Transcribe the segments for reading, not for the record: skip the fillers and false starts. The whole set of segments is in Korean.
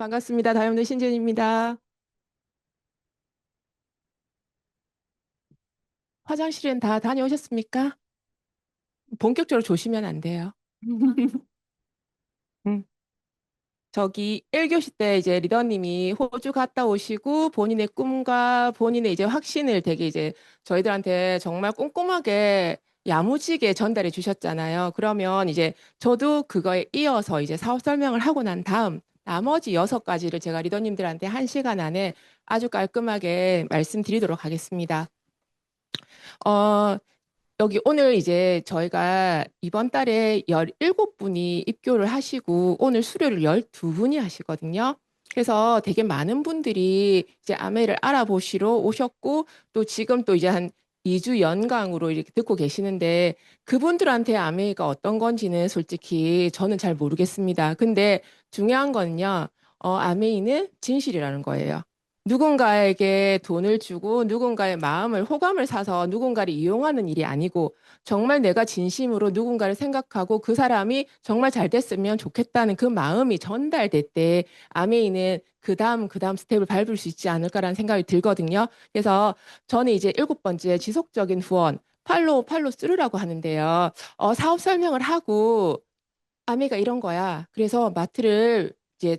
반갑습니다. 다이아몬드 신진입니다. 화장실은 다 다녀오셨습니까? 본격적으로 조시면 안 돼요. 음. 저기 1교시 때 이제 리더님이 호주 갔다 오시고 본인의 꿈과 본인의 이제 확신을 되게 이제 저희들한테 정말 꼼꼼하게 야무지게 전달해 주셨잖아요. 그러면 이제 저도 그거에 이어서 이제 사업 설명을 하고 난 다음 나머지 6가지를 제가 리더님들한테 1시간 안에 아주 깔끔하게 말씀드리도록 하겠습니다. 어, 여기 오늘 이제 저희가 이번 달에 17분이 입교를 하시고 오늘 수료를 12분이 하시거든요. 그래서 되게 많은 분들이 이제 아메를 알아보시러 오셨고 또 지금 또 이제 한 2주 연강으로 이렇게 듣고 계시는데 그분들한테 아메이가 어떤 건지는 솔직히 저는 잘 모르겠습니다. 근데 중요한 건요. 아메이는 진실이라는 거예요. 누군가에게 돈을 주고 누군가의 마음을 호감을 사서 누군가를 이용하는 일이 아니고 정말 내가 진심으로 누군가를 생각하고 그 사람이 정말 잘 됐으면 좋겠다는 그 마음이 전달될 때 아메이는 그다음 스텝을 밟을 수 있지 않을까라는 생각이 들거든요. 그래서 저는 이제 7번째 지속적인 후원 팔로우 스루라고 하는데요. 사업 설명을 하고 아미가 이런 거야. 그래서 마트를 이제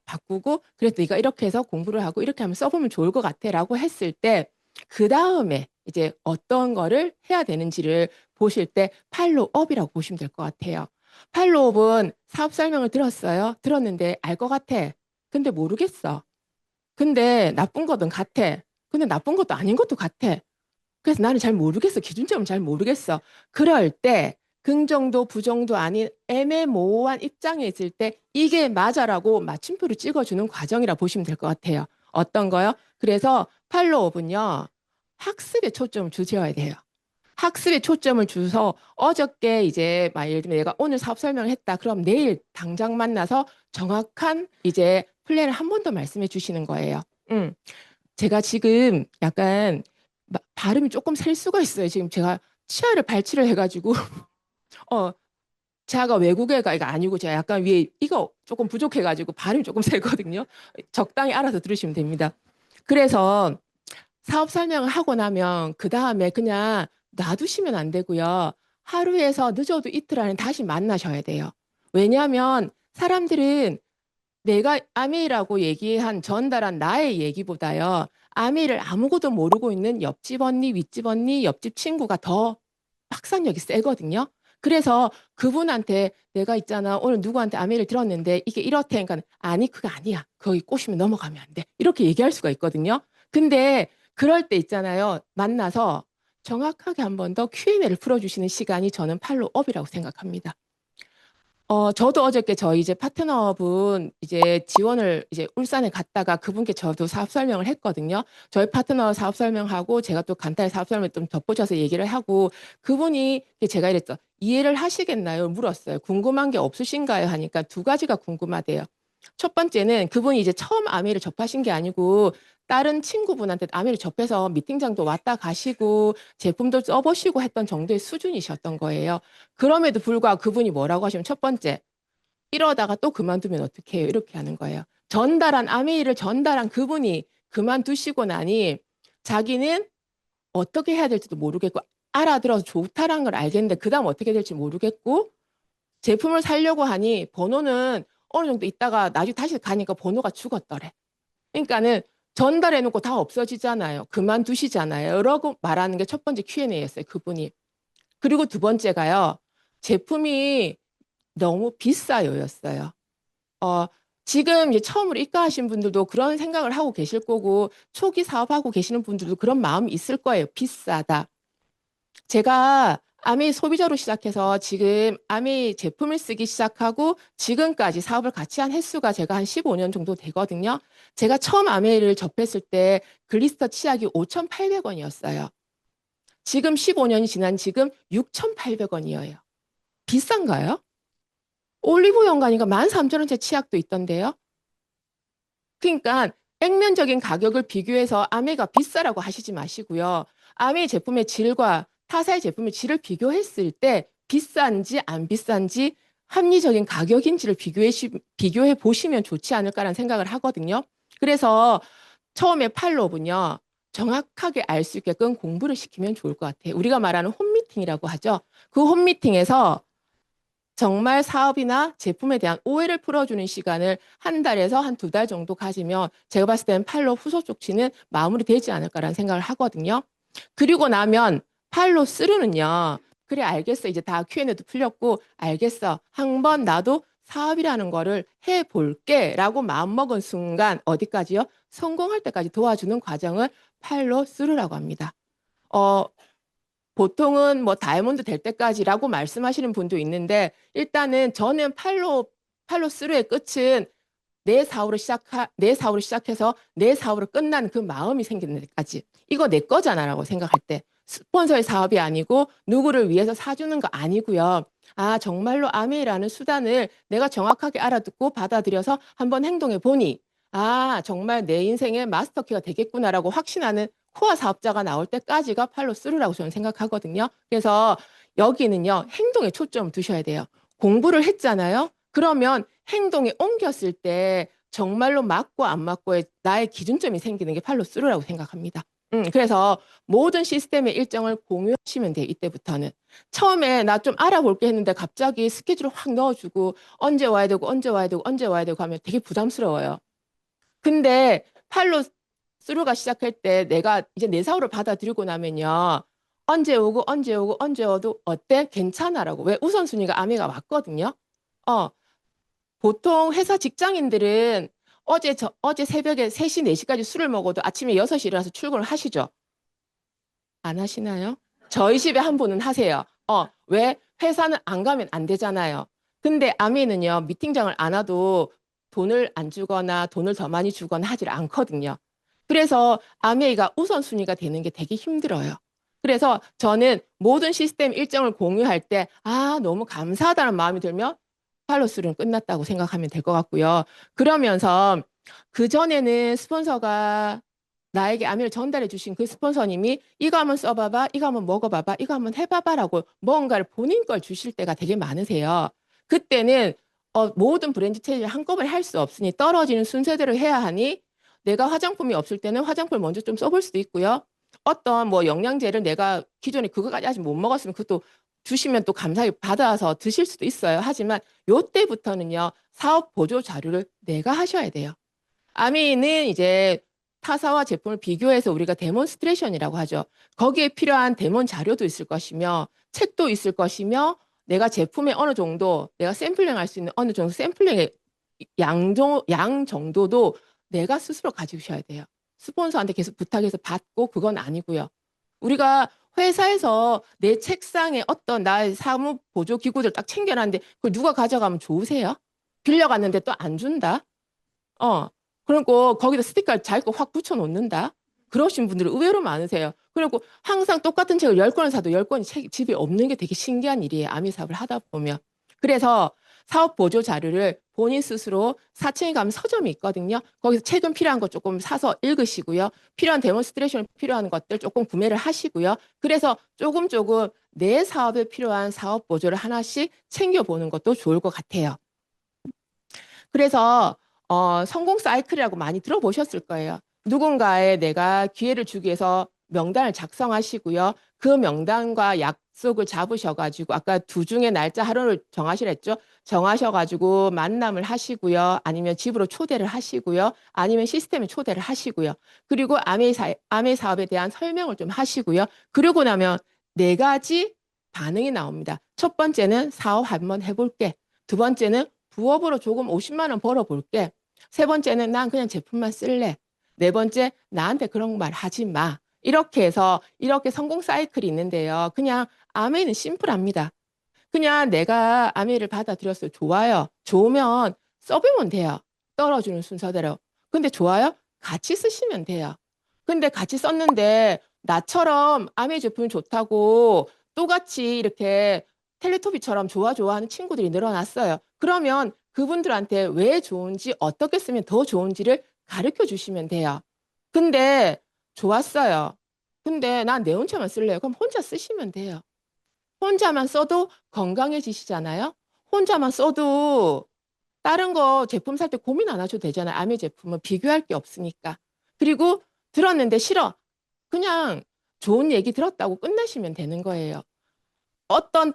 바꾸고 그래서 네가 이렇게 해서 공부를 하고 이렇게 하면 써보면 좋을 것 같아라고 했을 때 그 다음에 이제 어떤 거를 해야 되는지를 보실 때 팔로우업이라고 보시면 될 것 같아요. 팔로우업은 사업 설명을 들었어요. 들었는데 알 것 같아. 근데 모르겠어. 근데 나쁜 거든 같아. 근데 나쁜 것도 아닌 것도 같아. 그래서 나는 잘 모르겠어. 기준점을 잘 모르겠어. 그럴 때 긍정도 부정도 아닌 애매모호한 입장에 있을 때 이게 맞아라고 마침표를 찍어주는 과정이라 보시면 될 것 같아요. 어떤 거요? 그래서 팔로업은요. 학습에 초점을 두셔야 돼요. 학습에 초점을 주서 어저께 이제 막 예를 들면 내가 오늘 사업 설명을 했다. 그럼 내일 당장 만나서 정확한 이제 플랜을 한 번 더 말씀해 주시는 거예요. 제가 지금 약간 발음이 조금 셀 수가 있어요. 지금 제가 치아를 발치를 해가지고 어 제가 외국애가 이거 아니고 제가 약간 위에 이거 조금 부족해가지고 발음이 조금 세거든요. 적당히 알아서 들으시면 됩니다. 그래서 사업 설명을 하고 나면 그 다음에 그냥 놔두시면 안 되고요. 하루에서 늦어도 이틀 안에 다시 만나셔야 돼요. 왜냐하면 사람들은 내가 아미라고 얘기한 전달한 나의 얘기보다요. 아미를 아무것도 모르고 있는 옆집 언니, 윗집 언니, 옆집 친구가 더 확산력이 세거든요. 그래서 그분한테 내가 있잖아. 오늘 누구한테 아미를 들었는데 이게 이렇대. 그러니까 아니 그거 아니야. 거기 꼬시면 넘어가면 안 돼. 이렇게 얘기할 수가 있거든요. 근데 그럴 때 있잖아요. 만나서 정확하게 한 번 더 Q&A를 풀어주시는 시간이 저는 팔로우업이라고 생각합니다. 저도 어저께 저희 이제 파트너분 이제 지원을 이제 울산에 갔다가 그분께 저도 사업 설명을 했거든요. 저희 파트너 사업 설명하고 제가 또 간단히 사업 설명 좀 덧붙여서 얘기를 하고 그분이 제가 이랬죠. 이해를 하시겠나요? 물었어요. 궁금한 게 없으신가요? 하니까 2가지가 궁금하대요. 첫 번째는 그분이 이제 처음 아미를 접하신 게 아니고 다른 친구분한테 아미를 접해서 미팅장도 왔다 가시고 제품도 써보시고 했던 정도의 수준이셨던 거예요. 그럼에도 불구하고 그분이 뭐라고 하시면 첫 번째, 이러다가 또 그만두면 어떻게 해요? 이렇게 하는 거예요. 아메이를 전달한 그분이 그만두시고 나니 자기는 어떻게 해야 될지도 모르겠고 알아들어서 좋다라는 걸 알겠는데 그다음 어떻게 될지 모르겠고 제품을 사려고 하니 번호는 어느 정도 있다가 나중에 다시 가니까 번호가 죽었더래. 그러니까는 전달해 놓고 다 없어지잖아요. 그만두시잖아요. 라고 말하는 게 첫 번째 Q&A였어요. 그분이. 그리고 2번째가요. 제품이 너무 비싸요였어요. 어, 지금 이제 처음으로 입가하신 분들도 그런 생각을 하고 계실 거고 초기 사업하고 계시는 분들도 그런 마음이 있을 거예요. 비싸다. 제가 아미 소비자로 시작해서 지금 아미 제품을 쓰기 시작하고 지금까지 사업을 같이 한 횟수가 제가 한 15년 정도 되거든요. 제가 처음 아미를 접했을 때 글리스터 치약이 5,800원이었어요. 지금 15년이 지난 지금 6,800원이에요. 비싼가요? 올리브영 가니까 13,000원짜리 치약도 있던데요. 그러니까 액면적인 가격을 비교해서 아메가 비싸라고 하시지 마시고요. 아메 제품의 질과 타사의 제품의 질을 비교했을 때 비싼지 안 비싼지 합리적인 가격인지를 비교해 보시면 좋지 않을까라는 생각을 하거든요. 그래서 처음에 팔로업은요, 정확하게 알 수 있게끔 공부를 시키면 좋을 것 같아요. 우리가 말하는 홈미팅이라고 하죠. 그 홈미팅에서 정말 사업이나 제품에 대한 오해를 풀어주는 시간을 한 달에서 한 두 달 정도 가지면 제가 봤을 때는 팔로업 후속 조치는 마무리되지 않을까라는 생각을 하거든요. 그리고 나면 팔로우 스루는요. 그래 알겠어. 이제 다 Q&A도 풀렸고 알겠어. 한번 나도 사업이라는 거를 해볼게 라고 마음먹은 순간 어디까지요? 성공할 때까지 도와주는 과정을 팔로우 스루라고 합니다. 어, 보통은 뭐 다이아몬드 될 때까지라고 말씀하시는 분도 있는데 일단은 저는 팔로우 스루의 끝은 내 사업을 시작해서 내 사업으로 끝나는 그 마음이 생기는 데까지. 이거 내 거잖아라고 생각할 때. 스폰서의 사업이 아니고 누구를 위해서 사주는 거 아니고요. 아, 정말로 아메이라는 수단을 내가 정확하게 알아듣고 받아들여서 한번 행동해 보니 아, 정말 내 인생의 마스터키가 되겠구나라고 확신하는 코어 사업자가 나올 때까지가 팔로우 스루라고 저는 생각하거든요. 그래서 여기는요, 행동에 초점을 두셔야 돼요. 공부를 했잖아요. 그러면 행동에 옮겼을 때 정말로 맞고 안 맞고의 나의 기준점이 생기는 게 팔로우 스루라고 생각합니다. 그래서 모든 시스템의 일정을 공유하시면 돼요. 이때부터는. 처음에 나 좀 알아볼게 했는데 갑자기 스케줄을 확 넣어주고 언제 와야 되고 언제 와야 되고 언제 와야 되고 하면 되게 부담스러워요. 근데 팔로우 스루가 시작할 때 내가 이제 내 사업을 받아들이고 나면요. 언제 오고 언제 오고 언제 와도 어때? 괜찮아라고. 왜? 우선순위가 아미가 맞거든요. 어, 보통 회사 직장인들은 어제 새벽에 3시, 4시까지 술을 먹어도 아침에 6시 일어나서 출근을 하시죠? 안 하시나요? 저희 집에 한 분은 하세요. 왜? 회사는 안 가면 안 되잖아요. 근데 아미는요, 미팅장을 안 와도 돈을 안 주거나 돈을 더 많이 주거나 하질 않거든요. 그래서 아메이가 우선순위가 되는 게 되게 힘들어요. 그래서 저는 모든 시스템 일정을 공유할 때, 아, 너무 감사하다는 마음이 들면 팔로스는 끝났다고 생각하면 될 것 같고요. 그러면서 그전에는 스폰서가 나에게 아미를 전달해 주신 그 스폰서님이 이거 한번 써봐봐, 이거 한번 먹어봐봐, 이거 한번 해봐봐라고 뭔가를 본인 걸 주실 때가 되게 많으세요. 그때는 모든 브랜드 체인지를 한꺼번에 할 수 없으니 떨어지는 순서대로 해야 하니 내가 화장품이 없을 때는 화장품을 먼저 좀 써볼 수도 있고요. 어떤 뭐 영양제를 내가 기존에 그거까지 아직 못 먹었으면 그것도 주시면 또 감사히 받아서 드실 수도 있어요. 하지만 요때부터는요, 사업 보조 자료를 내가 하셔야 돼요. 아미는 이제 타사와 제품을 비교해서 우리가 데몬스트레이션이라고 하죠. 거기에 필요한 데몬 자료도 있을 것이며 책도 있을 것이며 내가 제품의 어느 정도 내가 샘플링 할 수 있는 어느 정도 샘플링의 양 정도도 내가 스스로 가지셔야 돼요. 스폰서한테 계속 부탁해서 받고 그건 아니고요. 우리가 회사에서 내 책상에 어떤 나의 사무 보조 기구들 딱 챙겨놨는데 그걸 누가 가져가면 좋으세요? 빌려갔는데 또 안 준다? 어. 그리고 거기다 스티커를 자기 거 확 붙여놓는다? 그러신 분들이 의외로 많으세요. 그리고 항상 똑같은 책을 10권을 사도 10권이 집에 없는 게 되게 신기한 일이에요. 아미 사업을 하다 보면. 그래서 사업 보조 자료를 본인 스스로 4층에 가면 서점이 있거든요. 거기서 최근 필요한 거 조금 사서 읽으시고요. 필요한 데몬스트레이션 필요한 것들 조금 구매를 하시고요. 그래서 조금 내 사업에 필요한 사업 보조를 하나씩 챙겨보는 것도 좋을 것 같아요. 그래서 성공 사이클이라고 많이 들어보셨을 거예요. 누군가에 내가 기회를 주기 위해서 명단을 작성하시고요. 그 명단과 약속을 잡으셔가지고 아까 두 중에 날짜 하루를 정하시랬죠. 정하셔가지고 만남을 하시고요. 아니면 집으로 초대를 하시고요. 아니면 시스템에 초대를 하시고요. 그리고 아메 사업에 대한 설명을 좀 하시고요. 그러고 나면 네 가지 반응이 나옵니다. 첫 번째는 사업 한번 해볼게. 두 번째는 부업으로 조금 50만 원 벌어볼게. 세 번째는 난 그냥 제품만 쓸래. 네 번째, 나한테 그런 말 하지 마. 이렇게 해서 이렇게 성공 사이클이 있는데요. 그냥 아메이는 심플합니다. 그냥 내가 아메이를 받아들였어요. 좋아요. 좋으면 써보면 돼요. 떨어지는 순서대로. 근데 좋아요? 같이 쓰시면 돼요. 근데 같이 썼는데 나처럼 아메이 제품이 좋다고 똑같이 이렇게 텔레토비처럼 좋아 좋아하는 친구들이 늘어났어요. 그러면 그분들한테 왜 좋은지 어떻게 쓰면 더 좋은지를 가르쳐 주시면 돼요. 근데 좋았어요. 근데 난 내 혼자만 쓸래요. 그럼 혼자 쓰시면 돼요. 혼자만 써도 건강해지시잖아요. 혼자만 써도 다른 거 제품 살 때 고민 안 하셔도 되잖아요. 아미 제품은 비교할 게 없으니까. 그리고 들었는데 싫어. 그냥 좋은 얘기 들었다고 끝내시면 되는 거예요. 어떤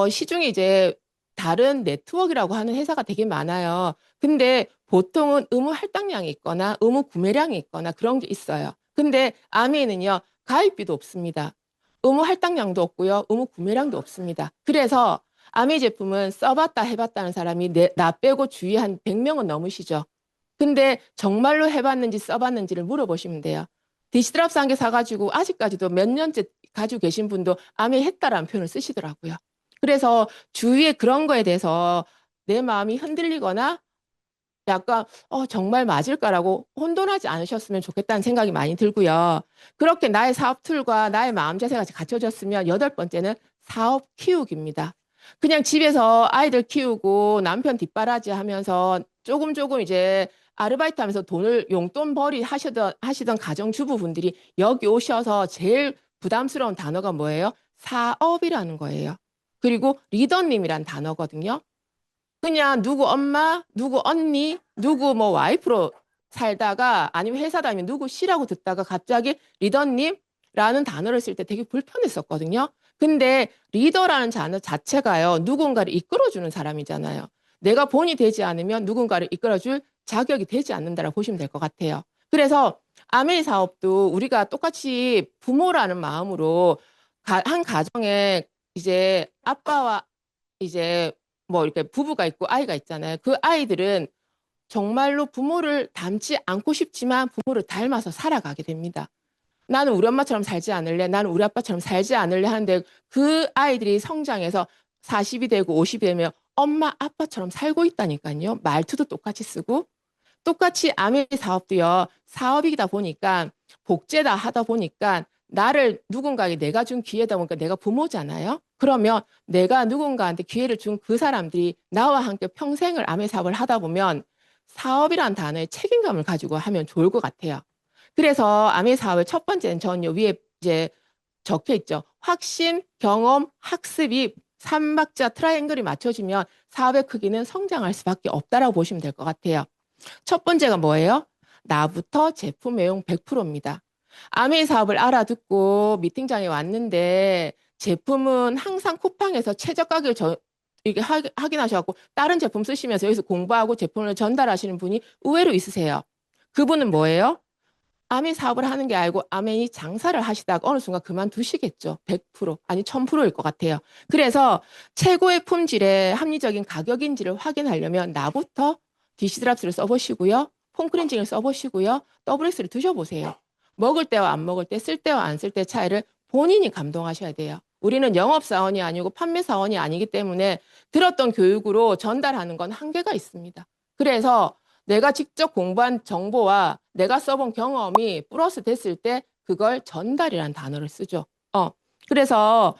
시중에 이제 다른 네트워크라고 하는 회사가 되게 많아요. 근데 보통은 의무 할당량이 있거나 의무 구매량이 있거나 그런 게 있어요. 근데 아미는요, 가입비도 없습니다. 의무 할당량도 없고요, 의무 구매량도 없습니다. 그래서 아미 제품은 써봤다 해봤다는 사람이 나 빼고 주위에 한 100명은 넘으시죠. 근데 정말로 해봤는지 써봤는지를 물어보시면 돼요. 디시드랍스 한 개 사가지고 아직까지도 몇 년째 가지고 계신 분도 아미 했다라는 표현을 쓰시더라고요. 그래서 주위에 그런 거에 대해서 내 마음이 흔들리거나 약간 정말 맞을까라고 혼돈하지 않으셨으면 좋겠다는 생각이 많이 들고요. 그렇게 나의 사업 툴과 나의 마음 자세가 갖춰졌으면 여덟 번째는 사업 키우기입니다. 그냥 집에서 아이들 키우고 남편 뒷바라지 하면서 조금 조금 이제 아르바이트 하면서 돈을 용돈벌이 하시던 가정주부분들이 여기 오셔서 제일 부담스러운 단어가 뭐예요? 사업이라는 거예요. 그리고 리더님이란 단어거든요. 그냥 누구 엄마, 누구 언니, 누구 뭐 와이프로 살다가 아니면 회사 다니면 누구 씨라고 듣다가 갑자기 리더님라는 단어를 쓸 때 되게 불편했었거든요. 근데 리더라는 단어 자체가요, 누군가를 이끌어주는 사람이잖아요. 내가 본이 되지 않으면 누군가를 이끌어줄 자격이 되지 않는다라고 보시면 될 것 같아요. 그래서 아메이 사업도 우리가 똑같이 부모라는 마음으로 한 가정에 이제 아빠와 이제 뭐 이렇게 부부가 있고 아이가 있잖아요. 그 아이들은 정말로 부모를 닮지 않고 싶지만 부모를 닮아서 살아가게 됩니다. 나는 우리 엄마처럼 살지 않을래. 나는 우리 아빠처럼 살지 않을래 하는데 그 아이들이 성장해서 40이 되고 50이 되면 엄마, 아빠처럼 살고 있다니까요. 말투도 똑같이 쓰고 똑같이 아메 사업도요. 사업이다 보니까 복제다 하다 보니까 나를 누군가에게 내가 준 기회다 보니까 내가 부모잖아요. 그러면 내가 누군가한테 기회를 준 그 사람들이 나와 함께 평생을 아메 사업을 하다 보면 사업이란 단어에 책임감을 가지고 하면 좋을 것 같아요. 그래서 아메 사업의 첫 번째는 전요 위에 이제 적혀 있죠. 확신, 경험, 학습이 삼박자 트라이앵글이 맞춰지면 사업의 크기는 성장할 수밖에 없다라고 보시면 될 것 같아요. 첫 번째가 뭐예요? 나부터 제품 애용 100%입니다. 아메이 사업을 알아듣고 미팅장에 왔는데 제품은 항상 쿠팡에서 최저 가격을 이게 확인하셔갖고 다른 제품 쓰시면서 여기서 공부하고 제품을 전달하시는 분이 의외로 있으세요. 그분은 뭐예요? 아메이 사업을 하는 게 아니고 아메이 장사를 하시다가 어느 순간 그만두시겠죠. 100% 아니 1000%일 것 같아요. 그래서 최고의 품질의 합리적인 가격인지를 확인하려면 나부터 디시드랍스를 써보시고요. 폼크렌징을 써보시고요. WX를 드셔보세요. 먹을 때와 안 먹을 때, 쓸 때와 안 쓸 때 차이를 본인이 감동하셔야 돼요. 우리는 영업사원이 아니고 판매사원이 아니기 때문에 들었던 교육으로 전달하는 건 한계가 있습니다. 그래서 내가 직접 공부한 정보와 내가 써본 경험이 플러스 됐을 때 그걸 전달이라는 단어를 쓰죠. 그래서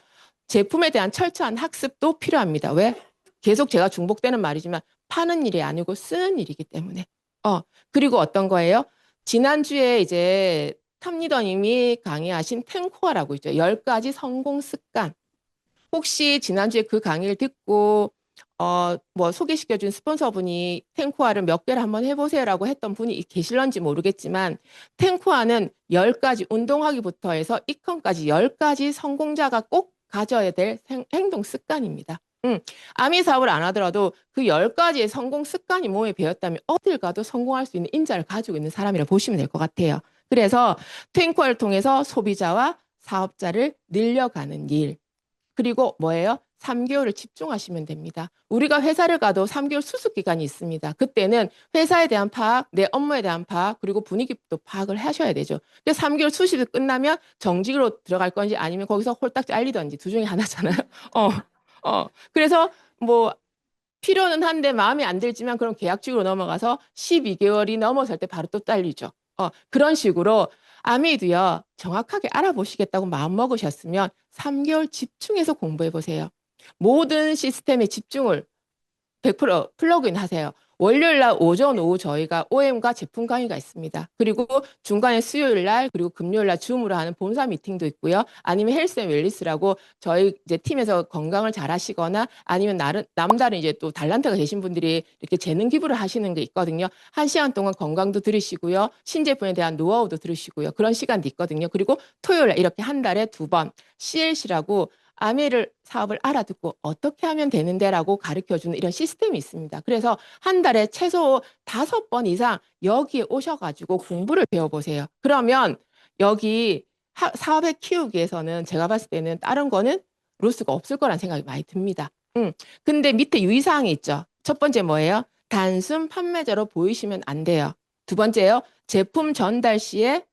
제품에 대한 철저한 학습도 필요합니다. 왜? 계속 제가 중복되는 말이지만 파는 일이 아니고 쓰는 일이기 때문에. 그리고 어떤 거예요? 지난주에 이제 탑리더님이 강의하신 텐코어라고 있죠. 10가지 성공 습관. 혹시 지난주에 그 강의를 듣고 뭐 소개시켜준 스폰서분이 탱코아를 몇 개를 한번 해보세요라고 했던 분이 계실런지 모르겠지만 탱코아는 10가지 운동하기부터 해서 입건까지 10가지 성공자가 꼭 가져야 될 행동 습관입니다. 아미 사업을 안 하더라도 그 10가지의 성공 습관이 몸에 배었다면 어딜 가도 성공할 수 있는 인자를 가지고 있는 사람이라 보시면 될 것 같아요. 그래서 탱코아를 통해서 소비자와 사업자를 늘려가는 일. 그리고 뭐예요? 3개월을 집중하시면 됩니다. 우리가 회사를 가도 3개월 수습 기간이 있습니다. 그때는 회사에 대한 파악, 내 업무에 대한 파악, 그리고 분위기도 파악을 하셔야 되죠. 3개월 수습이 끝나면 정직으로 들어갈 건지 아니면 거기서 홀딱 잘리던지 두 중에 하나잖아요. 그래서 뭐 필요는 한데 마음에 안 들지만 그럼 계약직으로 넘어가서 12개월이 넘어설 때 바로 또 잘리죠. 그런 식으로 아미도요, 정확하게 알아보시겠다고 마음먹으셨으면 3개월 집중해서 공부해 보세요. 모든 시스템에 집중을 100% 플러그인 하세요. 월요일 날 오전, 오후 저희가 OM과 제품 강의가 있습니다. 그리고 중간에 수요일 날, 그리고 금요일 날 줌으로 하는 본사 미팅도 있고요. 아니면 헬스 앤 웰리스라고 저희 이제 팀에서 건강을 잘 하시거나 아니면 남다른 이제 또 달란트가 되신 분들이 이렇게 재능 기부를 하시는 게 있거든요. 1시간 동안 건강도 들으시고요. 신제품에 대한 노하우도 들으시고요. 그런 시간도 있거든요. 그리고 토요일 날 이렇게 한 달에 2번 CLC라고 아메를 사업을 알아듣고 어떻게 하면 되는데라고 가르쳐주는 이런 시스템이 있습니다. 그래서 한 달에 최소 5번 이상 여기에 오셔가지고 공부를 배워보세요. 그러면 여기 사업을 키우기 위해서는 제가 봤을 때는 다른 거는 로스가 없을 거란 생각이 많이 듭니다. 근데 밑에 유의사항이 있죠. 첫 번째 뭐예요? 단순 판매자로 보이시면 안 돼요. 두 번째요. 제품 전달 시에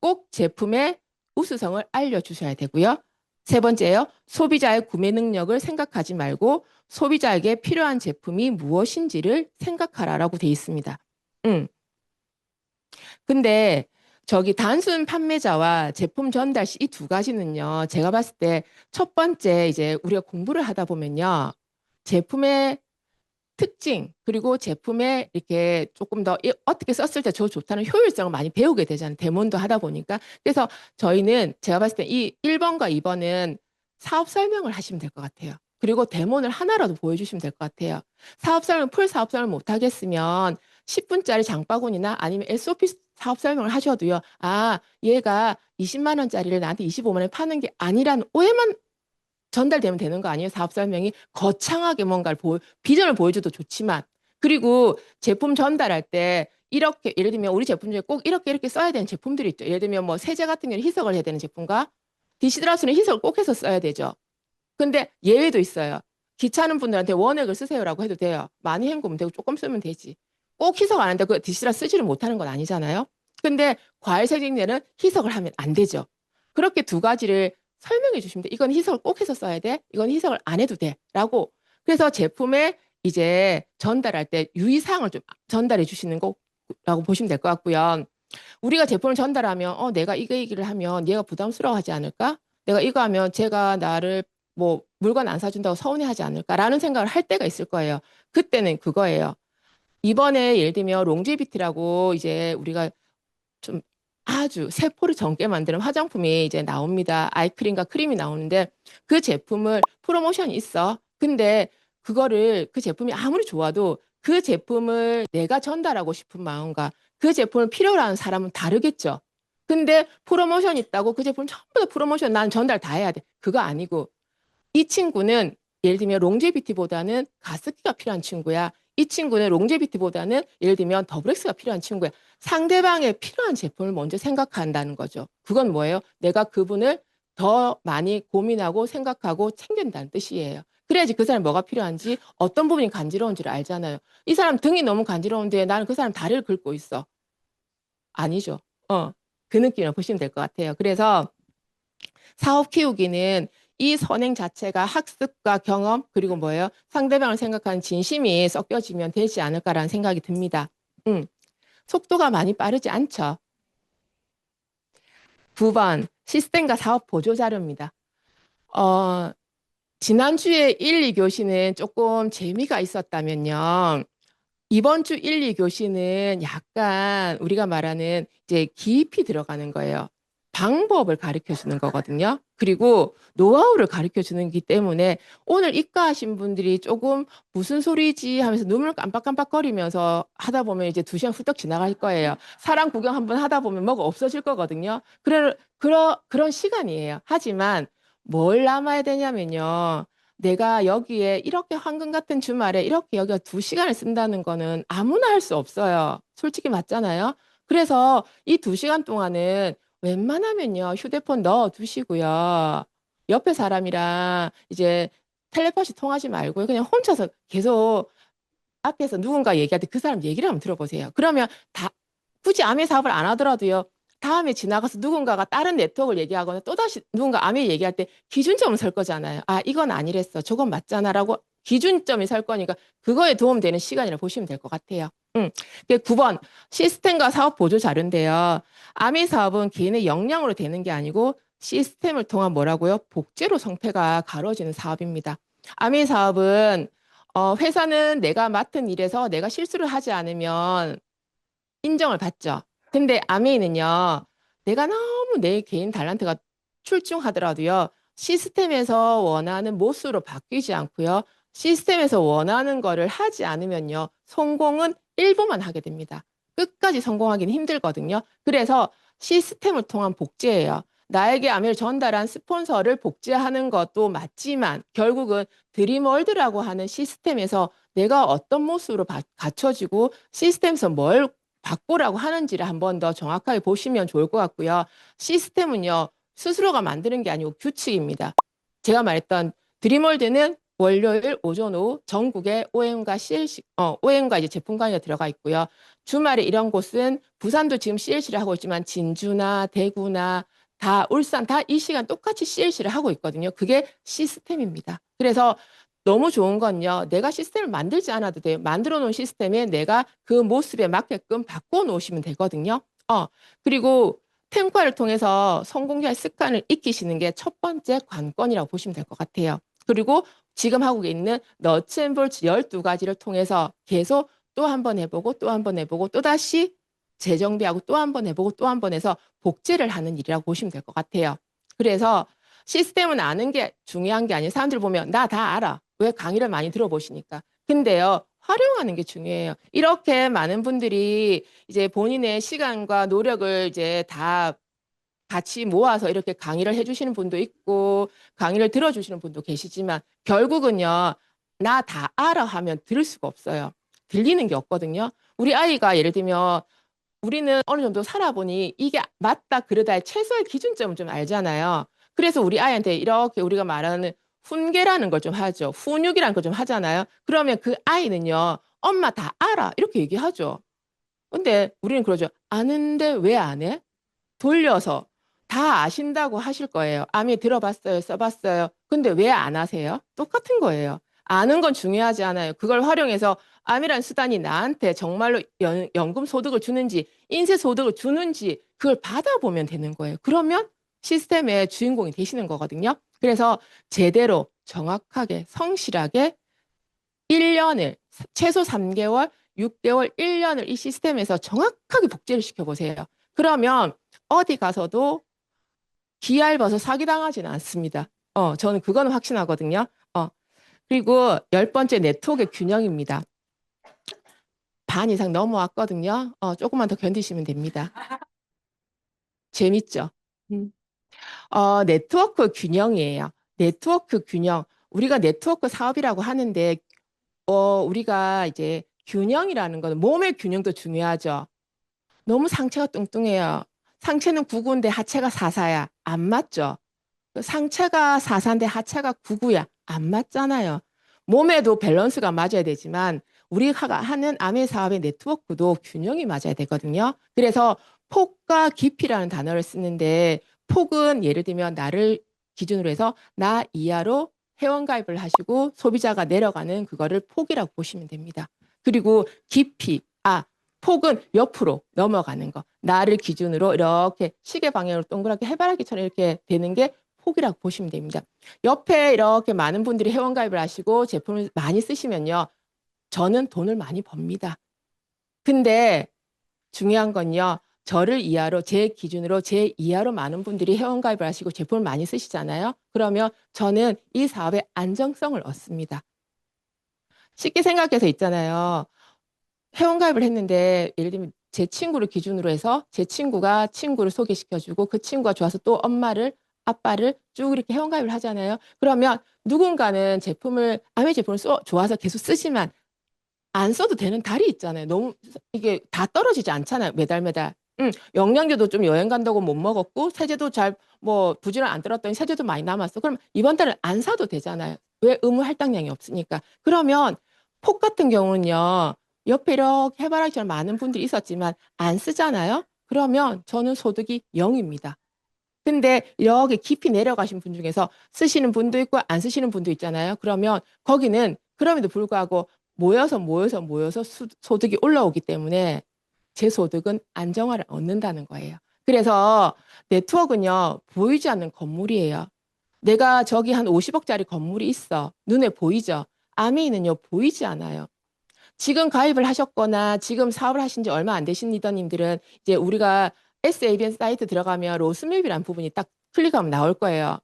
꼭 제품의 우수성을 알려주셔야 되고요. 세 번째요. 소비자의 구매 능력을 생각하지 말고 소비자에게 필요한 제품이 무엇인지를 생각하라라고 돼 있습니다. 근데 저기 단순 판매자와 제품 전달 시 이 두 가지는요. 제가 봤을 때 첫 번째 이제 우리가 공부를 하다 보면요. 제품의 특징 그리고 제품에 이렇게 조금 더 어떻게 썼을 때 저 좋다는 효율성을 많이 배우게 되잖아요. 데모도 하다 보니까. 그래서 저희는 제가 봤을 때 이 1번과 2번은 사업 설명을 하시면 될 것 같아요. 그리고 데모를 하나라도 보여주시면 될 것 같아요. 사업 설명, 풀 사업 설명 못 하겠으면 10분짜리 장바구니나 아니면 SOP 사업 설명을 하셔도요. 아, 얘가 20만 원짜리를 나한테 25만 원에 파는 게 아니라는 오해만 전달되면 되는 거 아니에요? 사업 설명이 거창하게 뭔가를 비전을 보여줘도 좋지만 그리고 제품 전달할 때 이렇게 예를 들면 우리 제품 중에 꼭 이렇게 써야 되는 제품들이 있죠. 예를 들면 뭐 세제 같은 경우는 희석을 해야 되는 제품과 디시드라스는 희석을 꼭 해서 써야 되죠. 근데 예외도 있어요. 귀찮은 분들한테 원액을 쓰세요라고 해도 돼요. 많이 헹구면 되고 조금 쓰면 되지. 꼭 희석 안 하는데 그 디시드라스 쓰지를 못하는 건 아니잖아요. 근데 과일 세정제는 희석을 하면 안 되죠. 그렇게 두 가지를 설명해 주시면 돼. 이건 희석을 꼭 해서 써야 돼. 이건 희석을 안 해도 돼. 라고. 그래서 제품에 이제 전달할 때 유의사항을 좀 전달해 주시는 거라고 보시면 될 것 같고요. 우리가 제품을 전달하면 내가 이거 얘기를 하면 얘가 부담스러워하지 않을까? 내가 이거 하면 제가 나를 뭐 물건 안 사준다고 서운해하지 않을까라는 생각을 할 때가 있을 거예요. 그때는 그거예요. 이번에 예를 들면 롱제비티라고 이제 우리가 좀 아주 세포를 젊게 만드는 화장품이 이제 나옵니다. 아이크림과 크림이 나오는데 그 제품을 프로모션이 있어. 근데 그거를 그 제품이 아무리 좋아도 그 제품을 내가 전달하고 싶은 마음과 그 제품을 필요로 하는 사람은 다르겠죠. 근데 프로모션 있다고 그 제품 전부 다 프로모션 난 전달 다 해야 돼. 그거 아니고 이 친구는 예를 들면 롱제비티보다는 가습기가 필요한 친구야. 이 친구는 롱제비티보다는 예를 들면 더블엑스가 필요한 친구야. 상대방의 필요한 제품을 먼저 생각한다는 거죠. 그건 뭐예요? 내가 그분을 더 많이 고민하고 생각하고 챙긴다는 뜻이에요. 그래야지 그 사람이 뭐가 필요한지 어떤 부분이 간지러운지를 알잖아요. 이 사람 등이 너무 간지러운데 나는 그 사람 다리를 긁고 있어. 아니죠. 그 느낌을 보시면 될 것 같아요. 그래서 사업 키우기는 이 선행 자체가 학습과 경험 그리고 뭐예요? 상대방을 생각하는 진심이 섞여지면 되지 않을까라는 생각이 듭니다. 속도가 많이 빠르지 않죠. 9번 시스템과 사업 보조 자료입니다. 어, 지난주에 1, 2교시는 조금 재미가 있었다면요. 이번 주 1, 2교시는 약간 우리가 말하는 이제 깊이 들어가는 거예요. 방법을 가르쳐 주는 거거든요. 그리고 노하우를 가르쳐 주는 거기 때문에 오늘 입가하신 분들이 조금 무슨 소리지 하면서 눈을 깜빡깜빡거리면서 하다 보면 이제 2시간 훌떡 지나갈 거예요. 사람 구경 한번 하다 보면 뭐가 없어질 거거든요. 그런 시간이에요. 하지만 뭘 남아야 되냐면요. 내가 여기에 이렇게 황금 같은 주말에 이렇게 여기가 2시간을 쓴다는 거는 아무나 할 수 없어요. 솔직히 맞잖아요. 그래서 이 2시간 동안은 웬만하면요, 휴대폰 넣어 두시고요. 옆에 사람이랑 이제 텔레파시 통하지 말고요. 그냥 혼자서 계속 앞에서 누군가 얘기할 때 그 사람 얘기를 한번 들어보세요. 그러면 굳이 아메 사업을 안 하더라도요. 다음에 지나가서 누군가가 다른 네트워크를 얘기하거나 또다시 누군가 아메 얘기할 때 기준점을 설 거잖아요. 아, 이건 아니랬어. 저건 맞잖아라고 기준점이 설 거니까 그거에 도움되는 시간이라 보시면 될 것 같아요. 9번 시스템과 사업 보조 자료인데요. 아미 사업은 개인의 역량으로 되는 게 아니고 시스템을 통한 뭐라고요? 복제로 성패가 가로지는 사업입니다. 아미 사업은 회사는 내가 맡은 일에서 내가 실수를 하지 않으면 인정을 받죠. 근데 아메이는요, 내가 너무 내 개인 탤런트가 출중하더라도요, 시스템에서 원하는 모습으로 바뀌지 않고요, 시스템에서 원하는 거를 하지 않으면요, 성공은 일부만 하게 됩니다. 끝까지 성공하기는 힘들거든요. 그래서 시스템을 통한 복제예요. 나에게 아메를 전달한 스폰서를 복제하는 것도 맞지만 결국은 드림월드라고 하는 시스템에서 내가 어떤 모습으로 갖춰지고 시스템에서 뭘 바꾸라고 하는지를 한번 더 정확하게 보시면 좋을 것 같고요. 시스템은요, 스스로가 만드는 게 아니고 규칙입니다. 제가 말했던 드림월드는 월요일 오전 오후 전국에 OM과 CLC, OM과 이제 제품 강의가 들어가 있고요. 주말에 이런 곳은 부산도 지금 CLC를 하고 있지만 진주나 대구나 다 울산 다 이 시간 똑같이 CLC를 하고 있거든요. 그게 시스템입니다. 그래서 너무 좋은 건요. 내가 시스템을 만들지 않아도 돼요. 만들어 놓은 시스템에 내가 그 모습에 맞게끔 바꿔 놓으시면 되거든요. 그리고 템과를 통해서 성공할 습관을 익히시는 게 첫 번째 관건이라고 보시면 될 것 같아요. 그리고 지금 하고 있는 너츠 앤 볼츠 12가지를 통해서 계속 또 한 번 해보고 또 한 번 해보고 또다시 재정비하고 또 한 번 해보고 또 한 번 해서 복제를 하는 일이라고 보시면 될 것 같아요. 그래서 시스템은 아는 게 중요한 게 아니에요. 사람들 보면 나 다 알아. 왜 강의를 많이 들어보시니까. 근데요, 활용하는 게 중요해요. 이렇게 많은 분들이 이제 본인의 시간과 노력을 이제 다 같이 모아서 이렇게 강의를 해주시는 분도 있고 강의를 들어주시는 분도 계시지만 결국은요, 나 다 알아 하면 들을 수가 없어요. 들리는 게 없거든요. 우리 아이가 예를 들면 우리는 어느 정도 살아보니 이게 맞다 그러다의 최소의 기준점을 좀 알잖아요. 그래서 우리 아이한테 이렇게 우리가 말하는 훈계라는 걸 좀 하죠. 훈육이라는 걸 좀 하잖아요. 그러면 그 아이는요, 엄마 다 알아. 이렇게 얘기하죠. 근데 우리는 그러죠. 아는데 왜 안 해? 돌려서 다 아신다고 하실 거예요. 아미 들어봤어요, 써봤어요. 근데 왜 안 하세요? 똑같은 거예요. 아는 건 중요하지 않아요. 그걸 활용해서 암이란 수단이 나한테 정말로 연금 소득을 주는지, 인세 소득을 주는지 그걸 받아보면 되는 거예요. 그러면 시스템의 주인공이 되시는 거거든요. 그래서 제대로 정확하게 성실하게 1년을 최소 3개월, 6개월, 1년을 이 시스템에서 정확하게 복제를 시켜보세요. 그러면 어디 가서도 기알버서 사기당하지는 않습니다. 저는 그거는 확신하거든요. 그리고 10번째 네트워크의 균형입니다. 반 이상 넘어왔거든요. 조금만 더 견디시면 됩니다. 재밌죠? 음. 네트워크 균형이에요. 네트워크 균형. 우리가 네트워크 사업이라고 하는데, 우리가 이제 균형이라는 거는 몸의 균형도 중요하죠. 너무 상체가 뚱뚱해요. 상체는 9구인데 하체가 4사야. 안 맞죠? 상체가 4사인데 하체가 9구야. 안 맞잖아요. 몸에도 밸런스가 맞아야 되지만 우리가 하는 암의 사업의 네트워크도 균형이 맞아야 되거든요. 그래서 폭과 깊이라는 단어를 쓰는데 폭은 예를 들면 나를 기준으로 해서 나 이하로 회원가입을 하시고 소비자가 내려가는 그거를 폭이라고 보시면 됩니다. 그리고 깊이, 폭은 옆으로 넘어가는 거. 나를 기준으로 이렇게 시계 방향으로 동그랗게 해바라기처럼 이렇게 되는 게 폭이라고 보시면 됩니다. 옆에 이렇게 많은 분들이 회원가입을 하시고 제품을 많이 쓰시면요. 저는 돈을 많이 법니다. 근데 중요한 건요. 저를 이하로, 제 기준으로 제 이하로 많은 분들이 회원가입을 하시고 제품을 많이 쓰시잖아요. 그러면 저는 이 사업의 안정성을 얻습니다. 쉽게 생각해서 있잖아요. 회원가입을 했는데 예를 들면 제 친구를 기준으로 해서 제 친구가 친구를 소개시켜주고 그 친구가 좋아서 또 엄마를 아빠를 쭉 이렇게 회원가입을 하잖아요. 그러면 누군가는 아메 제품을 좋아서 계속 쓰지만 안 써도 되는 달이 있잖아요. 너무 이게 다 떨어지지 않잖아요. 매달 매달. 영양제도 좀 여행 간다고 못 먹었고 세제도 잘 뭐 부지런 안 들었더니 세제도 많이 남았어. 그럼 이번 달은 안 사도 되잖아요. 왜 의무 할당량이 없으니까. 그러면 폭 같은 경우는요. 옆에 이렇게 해바라기처럼 많은 분들이 있었지만 안 쓰잖아요. 그러면 저는 소득이 0입니다. 근데 이렇게 깊이 내려가신 분 중에서 쓰시는 분도 있고 안 쓰시는 분도 있잖아요. 그러면 거기는 그럼에도 불구하고 모여서 소득이 올라오기 때문에 제 소득은 안정화를 얻는다는 거예요. 그래서 네트워크는요, 보이지 않는 건물이에요. 내가 저기 한 50억짜리 건물이 있어. 눈에 보이죠? 아메이는요, 보이지 않아요. 지금 가입을 하셨거나 지금 사업을 하신 지 얼마 안 되신 리더님들은 이제 우리가 SABN 사이트 들어가면 로스맵이라는 부분이 딱 클릭하면 나올 거예요.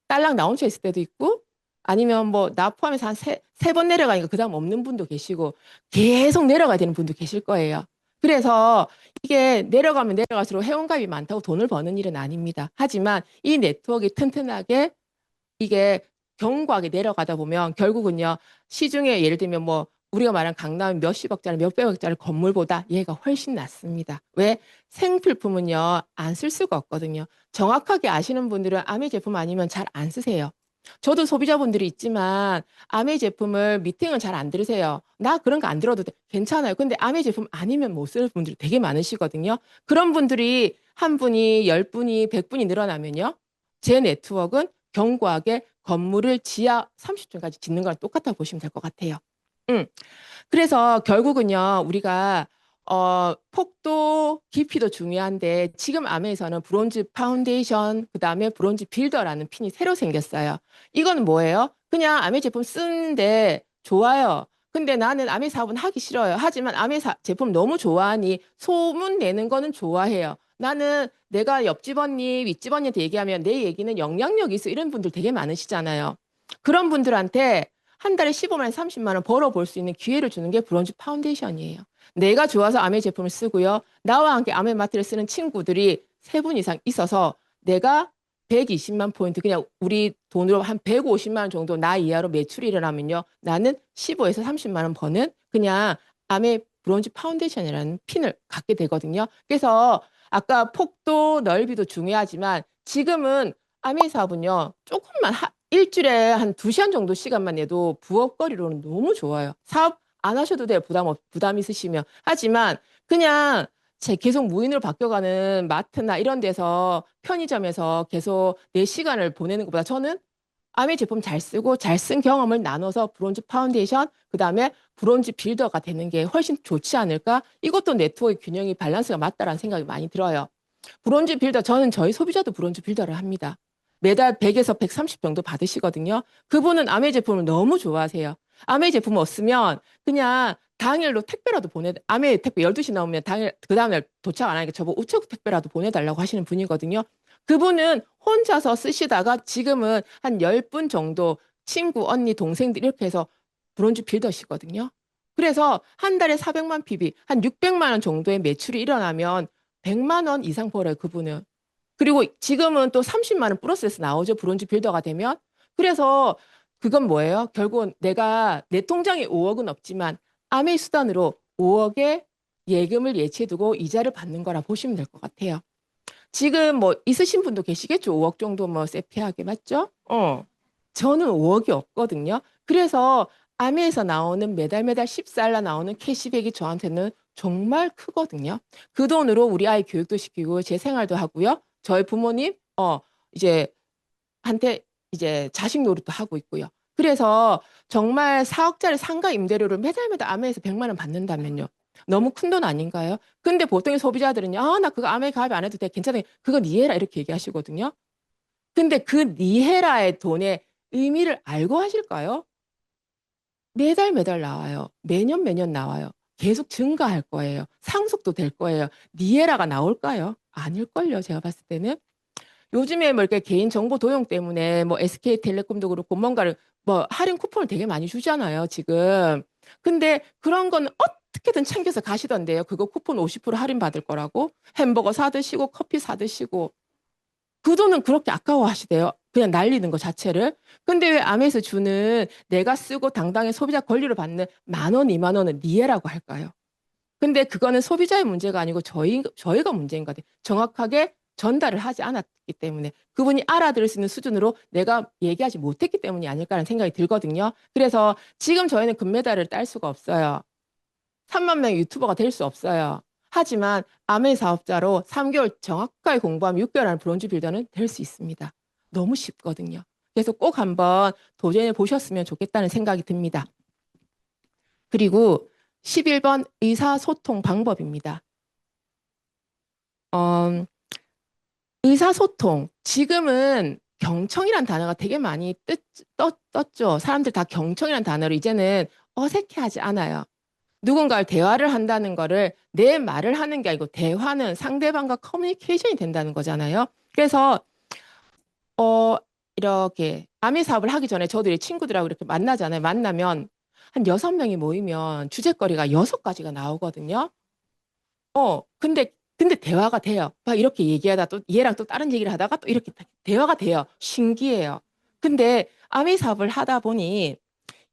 딸랑 나온쳐 있을 때도 있고 아니면 뭐 나 포함해서 한 세 번 내려가니까 그다음 없는 분도 계시고 계속 내려가야 되는 분도 계실 거예요. 그래서 이게 내려가면 내려갈수록 회원가입이 많다고 돈을 버는 일은 아닙니다. 하지만 이 네트워크가 튼튼하게 이게 견고하게 내려가다 보면 결국은요, 시중에 예를 들면 뭐 우리가 말한 강남 몇십억짜리 몇백억짜리 건물보다 얘가 훨씬 낫습니다. 왜? 생필품은요, 안 쓸 수가 없거든요. 정확하게 아시는 분들은 아메 제품 아니면 잘 안 쓰세요. 저도 소비자분들이 있지만 아메 제품을 미팅은 잘 안 들으세요. 나 그런 거 안 들어도 돼. 괜찮아요. 근데 아메 제품 아니면 못 쓰는 분들이 되게 많으시거든요. 그런 분들이 한 분이, 열 분이, 백 분이 늘어나면요. 제 네트워크는 견고하게 건물을 지하 30층까지 짓는 거랑 똑같다고 보시면 될 것 같아요. 그래서 결국은요, 우리가 폭도 깊이도 중요한데 지금 암에서는 브론즈 파운데이션, 그다음에 브론즈 빌더라는 핀이 새로 생겼어요. 이건 뭐예요? 그냥 아메 제품 쓰는데 좋아요. 근데 나는 아메 사업은 하기 싫어요. 하지만 아메 제품 너무 좋아하니 소문 내는 거는 좋아해요. 나는 내가 옆집 언니, 윗집 언니한테 얘기하면 내 얘기는 영향력이 있어. 이런 분들 되게 많으시잖아요. 그런 분들한테 한 달에 15만 원, 30만 원 벌어볼 수 있는 기회를 주는 게 브론즈 파운데이션이에요. 내가 좋아서 아메 제품을 쓰고요. 나와 함께 아메 마트를 쓰는 친구들이 세 분 이상 있어서 내가 120만 포인트, 그냥 우리 돈으로 한 150만 원 정도 나 이하로 매출이 일어나면요. 나는 15에서 30만 원 버는 그냥 아메 브론즈 파운데이션이라는 핀을 갖게 되거든요. 그래서 아까 폭도 넓이도 중요하지만 지금은 아메 사업은요. 조금만 일주일에 한 2시간 정도 시간만 내도 부업거리로는 너무 좋아요. 사업 안 하셔도 돼요. 부담 있으시면. 하지만 그냥 계속 무인으로 바뀌어가는 마트나 이런 데서 편의점에서 계속 내 시간을 보내는 것보다 저는 아메 제품 잘 쓰고 잘 쓴 경험을 나눠서 브론즈 파운데이션, 그다음에 브론즈 빌더가 되는 게 훨씬 좋지 않을까? 이것도 네트워크 균형이 밸런스가 맞다라는 생각이 많이 들어요. 브론즈 빌더, 저는 저희 소비자도 브론즈 빌더를 합니다. 매달 100에서 130 정도 받으시거든요. 그분은 아메 제품을 너무 좋아하세요. 아메 제품 없으면 그냥 당일로 택배라도 아메 택배 12시 나오면 당일, 그 다음날 도착 안 하니까 저보고 우체국 택배라도 보내달라고 하시는 분이거든요. 그분은 혼자서 쓰시다가 지금은 한 10분 정도 친구, 언니, 동생들 이렇게 해서 브론즈 빌더시거든요. 그래서 한 달에 400만 PB, 한 600만 원 정도의 매출이 일어나면 100만 원 이상 벌어요, 그분은. 그리고 지금은 또 30만 원 플러스에서 나오죠, 브론즈 빌더가 되면. 그래서 그건 뭐예요? 결국은 내가 내 통장에 5억은 없지만 아메 수단으로 5억의 예금을 예치해두고 이자를 받는 거라 보시면 될 것 같아요. 지금 뭐 있으신 분도 계시겠죠? 5억 정도 뭐 세피하게 맞죠? 저는 5억이 없거든요. 그래서 아미에서 나오는 매달 매달 10달러 나오는 캐시백이 저한테는 정말 크거든요. 그 돈으로 우리 아이 교육도 시키고 제 생활도 하고요. 저희 부모님 이제 한테 이제 자식 노릇도 하고 있고요. 그래서 정말 4억짜리 상가 임대료를 매달 매달 아메에서 100만 원 받는다면요. 너무 큰 돈 아닌가요? 근데 보통의 소비자들은요. 아, 나 그거 아메 가입 안 해도 돼. 괜찮아. 그거 니해라 이렇게 얘기하시거든요. 근데 그 니해라의 돈의 의미를 알고 하실까요? 매달 매달 나와요. 매년 매년 나와요. 계속 증가할 거예요. 상속도 될 거예요. 니에라가 나올까요? 아닐걸요. 제가 봤을 때는. 요즘에 뭐 이렇게 개인 정보 도용 때문에 뭐 SK텔레콤도 그렇고 뭔가를 뭐 할인 쿠폰을 되게 많이 주잖아요, 지금. 근데 그런 건 어떻게든 챙겨서 가시던데요. 그거 쿠폰 50% 할인 받을 거라고. 햄버거 사 드시고 커피 사 드시고. 그 돈은 그렇게 아까워하시대요. 그냥 날리는 것 자체를. 근데 왜 암에서 주는 내가 쓰고 당당히 소비자 권리를 받는 10,000원, 20,000원은 니에라고 할까요? 근데 그거는 소비자의 문제가 아니고 저희가 문제인 것 같아요. 정확하게 전달을 하지 않았기 때문에 그분이 알아들을 수 있는 수준으로 내가 얘기하지 못했기 때문이 아닐까라는 생각이 들거든요. 그래서 지금 저희는 금메달을 딸 수가 없어요. 3만 명의 유튜버가 될 수 없어요. 하지만 아메 사업자로 3개월 정확하게 공부하면 6개월 안에 브론즈 빌더는 될 수 있습니다. 너무 쉽거든요. 그래서 꼭 한번 도전해 보셨으면 좋겠다는 생각이 듭니다. 그리고 11번 의사소통 방법입니다. 의사소통. 지금은 경청이란 단어가 되게 많이 떴죠. 사람들 다 경청이란 단어를 이제는 어색해하지 않아요. 누군가를 대화를 한다는 거를 내 말을 하는 게 아니고 대화는 상대방과 커뮤니케이션이 된다는 거잖아요. 그래서 어 이렇게 아미 사업을 하기 전에 저도 이 친구들하고 이렇게 만나잖아요. 만나면 한 6명이 모이면 주제거리가 6가지가 나오거든요. 근데 대화가 돼요. 막 이렇게 얘기하다 또 얘랑 또 다른 얘기를 하다가 또 이렇게 대화가 돼요. 신기해요. 근데 아미 사업을 하다 보니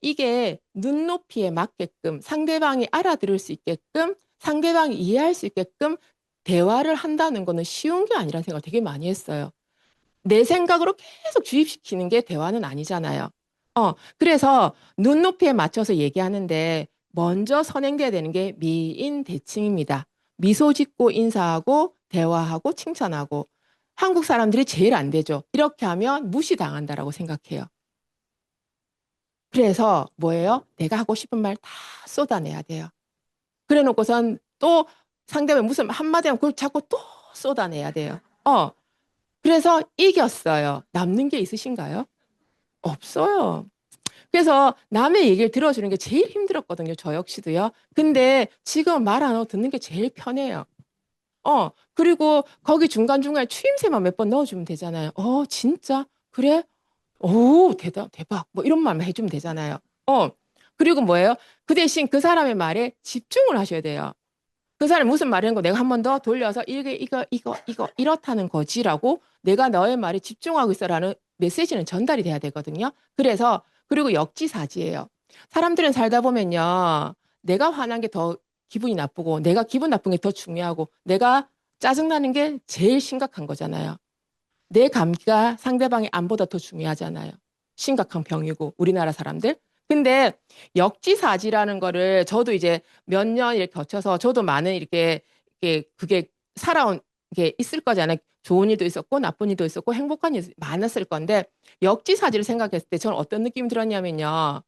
이게 눈높이에 맞게끔 상대방이 알아들을 수 있게끔 상대방이 이해할 수 있게끔 대화를 한다는 거는 쉬운 게 아니라는 생각을 되게 많이 했어요. 내 생각으로 계속 주입시키는 게 대화는 아니잖아요. 그래서 눈높이에 맞춰서 얘기하는데 먼저 선행돼야 되는 게 미인 대칭입니다. 미소 짓고 인사하고 대화하고 칭찬하고 한국 사람들이 제일 안 되죠. 이렇게 하면 무시당한다라고 생각해요. 그래서 뭐예요? 내가 하고 싶은 말 다 쏟아내야 돼요. 그래 놓고선 또 상대방 무슨 한마디 하면 그걸 자꾸 또 쏟아내야 돼요. 그래서 이겼어요. 남는 게 있으신가요? 없어요. 그래서 남의 얘기를 들어주는 게 제일 힘들었거든요. 저 역시도요. 근데 지금 말 안 하고 듣는 게 제일 편해요. 그리고 거기 중간중간에 추임새만 몇 번 넣어주면 되잖아요. 진짜? 그래? 오, 대박. 뭐 이런 말만 해주면 되잖아요. 그리고 뭐예요? 그 대신 그 사람의 말에 집중을 하셔야 돼요. 그 사람이 무슨 말하는 거 내가 한 번 더 돌려서 이게 이거 이렇다는 거지라고 내가 너의 말에 집중하고 있어라는 메시지는 전달이 돼야 되거든요. 그래서 그리고 역지사지예요. 사람들은 살다 보면요. 내가 화난 게 더 기분이 나쁘고 내가 기분 나쁜 게 더 중요하고 내가 짜증나는 게 제일 심각한 거잖아요. 내 감기가 상대방의 안보다 더 중요하잖아요. 심각한 병이고 우리나라 사람들. 근데 역지사지라는 거를 저도 이제 몇 년 이렇게 거쳐서 저도 많은 이렇게 그게 살아온 게 있을 거잖아요. 좋은 일도 있었고 나쁜 일도 있었고 행복한 일도 많았을 건데 역지사지를 생각했을 때 저는 어떤 느낌이 들었냐면요.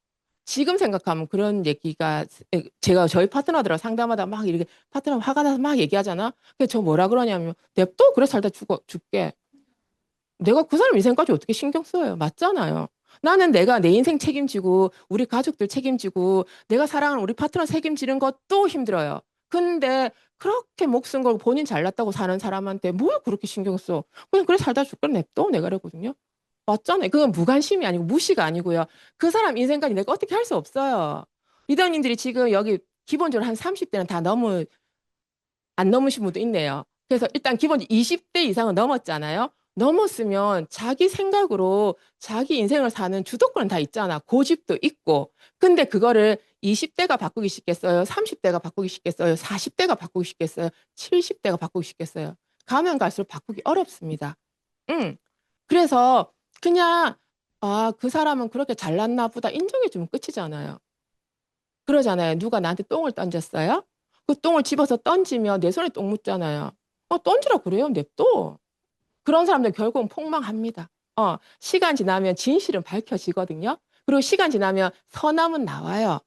지금 생각하면 그런 얘기가 제가 저희 파트너들하고 상담하다 막 이렇게 파트너 화가 나서 막 얘기하잖아. 그래서 저 뭐라 그러냐면 냅둬 그래 살다 죽게. 내가 그 사람 인생까지 어떻게 신경 써요? 맞잖아요. 나는 내가 내 인생 책임지고 우리 가족들 책임지고 내가 사랑하는 우리 파트너 책임지는 것도 힘들어요. 근데 그렇게 목숨 걸고 본인 잘났다고 사는 사람한테 뭘 그렇게 신경 써? 그냥 그래 살다 죽건 냅둬 내가 그러거든요. 맞잖아요. 그건 무관심이 아니고 무시가 아니고요. 그 사람 인생까지 내가 어떻게 할 수 없어요. 리더님들이 지금 여기 기본적으로 한 30대는 다 안 넘으신 분도 있네요. 그래서 일단 기본 20대 이상은 넘었잖아요. 넘었으면 자기 생각으로 자기 인생을 사는 주도권은 다 있잖아. 고집도 있고. 근데 그거를 20대가 바꾸기 쉽겠어요? 30대가 바꾸기 쉽겠어요? 40대가 바꾸기 쉽겠어요? 70대가 바꾸기 쉽겠어요? 가면 갈수록 바꾸기 어렵습니다. 응. 그래서 그냥 그 사람은 그렇게 잘났나 보다 인정해 주면 끝이잖아요. 그러잖아요. 누가 나한테 똥을 던졌어요? 그 똥을 집어서 던지면 내 손에 똥 묻잖아요. 던지라 그래요. 냅둬. 그런 사람들 결국은 폭망합니다. 시간 지나면 진실은 밝혀지거든요. 그리고 시간 지나면 선함은 나와요.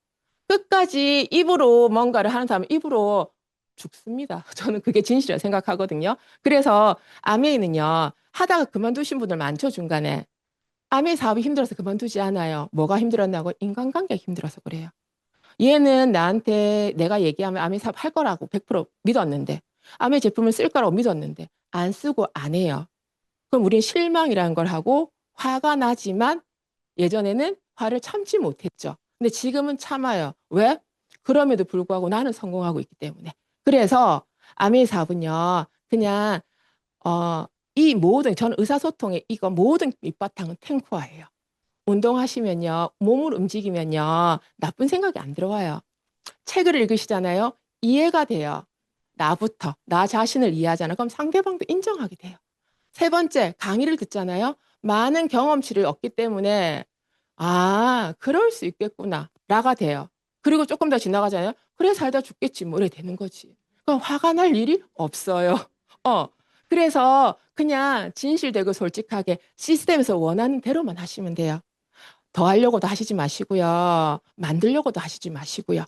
끝까지 입으로 뭔가를 하는 사람은 입으로 죽습니다. 저는 그게 진실이라고 생각하거든요. 그래서 아메이는요, 하다가 그만두신 분들 많죠, 중간에. 아메이 사업이 힘들어서 그만두지 않아요. 뭐가 힘들었나고? 인간관계가 힘들어서 그래요. 얘는 나한테 내가 얘기하면 아메 사업 할 거라고 100% 믿었는데, 아메 제품을 쓸 거라고 믿었는데, 안 쓰고 안 해요. 그럼 우린 실망이라는 걸 하고 화가 나지만 예전에는 화를 참지 못했죠. 근데 지금은 참아요. 왜? 그럼에도 불구하고 나는 성공하고 있기 때문에. 그래서 아메 사업은요, 그냥, 어, 이 모든, 저는 의사소통의 이거 모든 밑바탕은 탱크화예요. 운동하시면요, 몸을 움직이면요, 나쁜 생각이 안 들어와요. 책을 읽으시잖아요. 이해가 돼요. 나부터, 나 자신을 이해하잖아요. 그럼 상대방도 인정하게 돼요. 세 번째, 강의를 듣잖아요. 많은 경험치를 얻기 때문에, 그럴 수 있겠구나. 라가 돼요. 그리고 조금 더 지나가잖아요. 그래, 살다 죽겠지. 뭐, 이래 되는 거지. 그럼 화가 날 일이 없어요. 어. 그래서 그냥 진실되고 솔직하게 시스템에서 원하는 대로만 하시면 돼요. 더 하려고도 하시지 마시고요. 만들려고도 하시지 마시고요.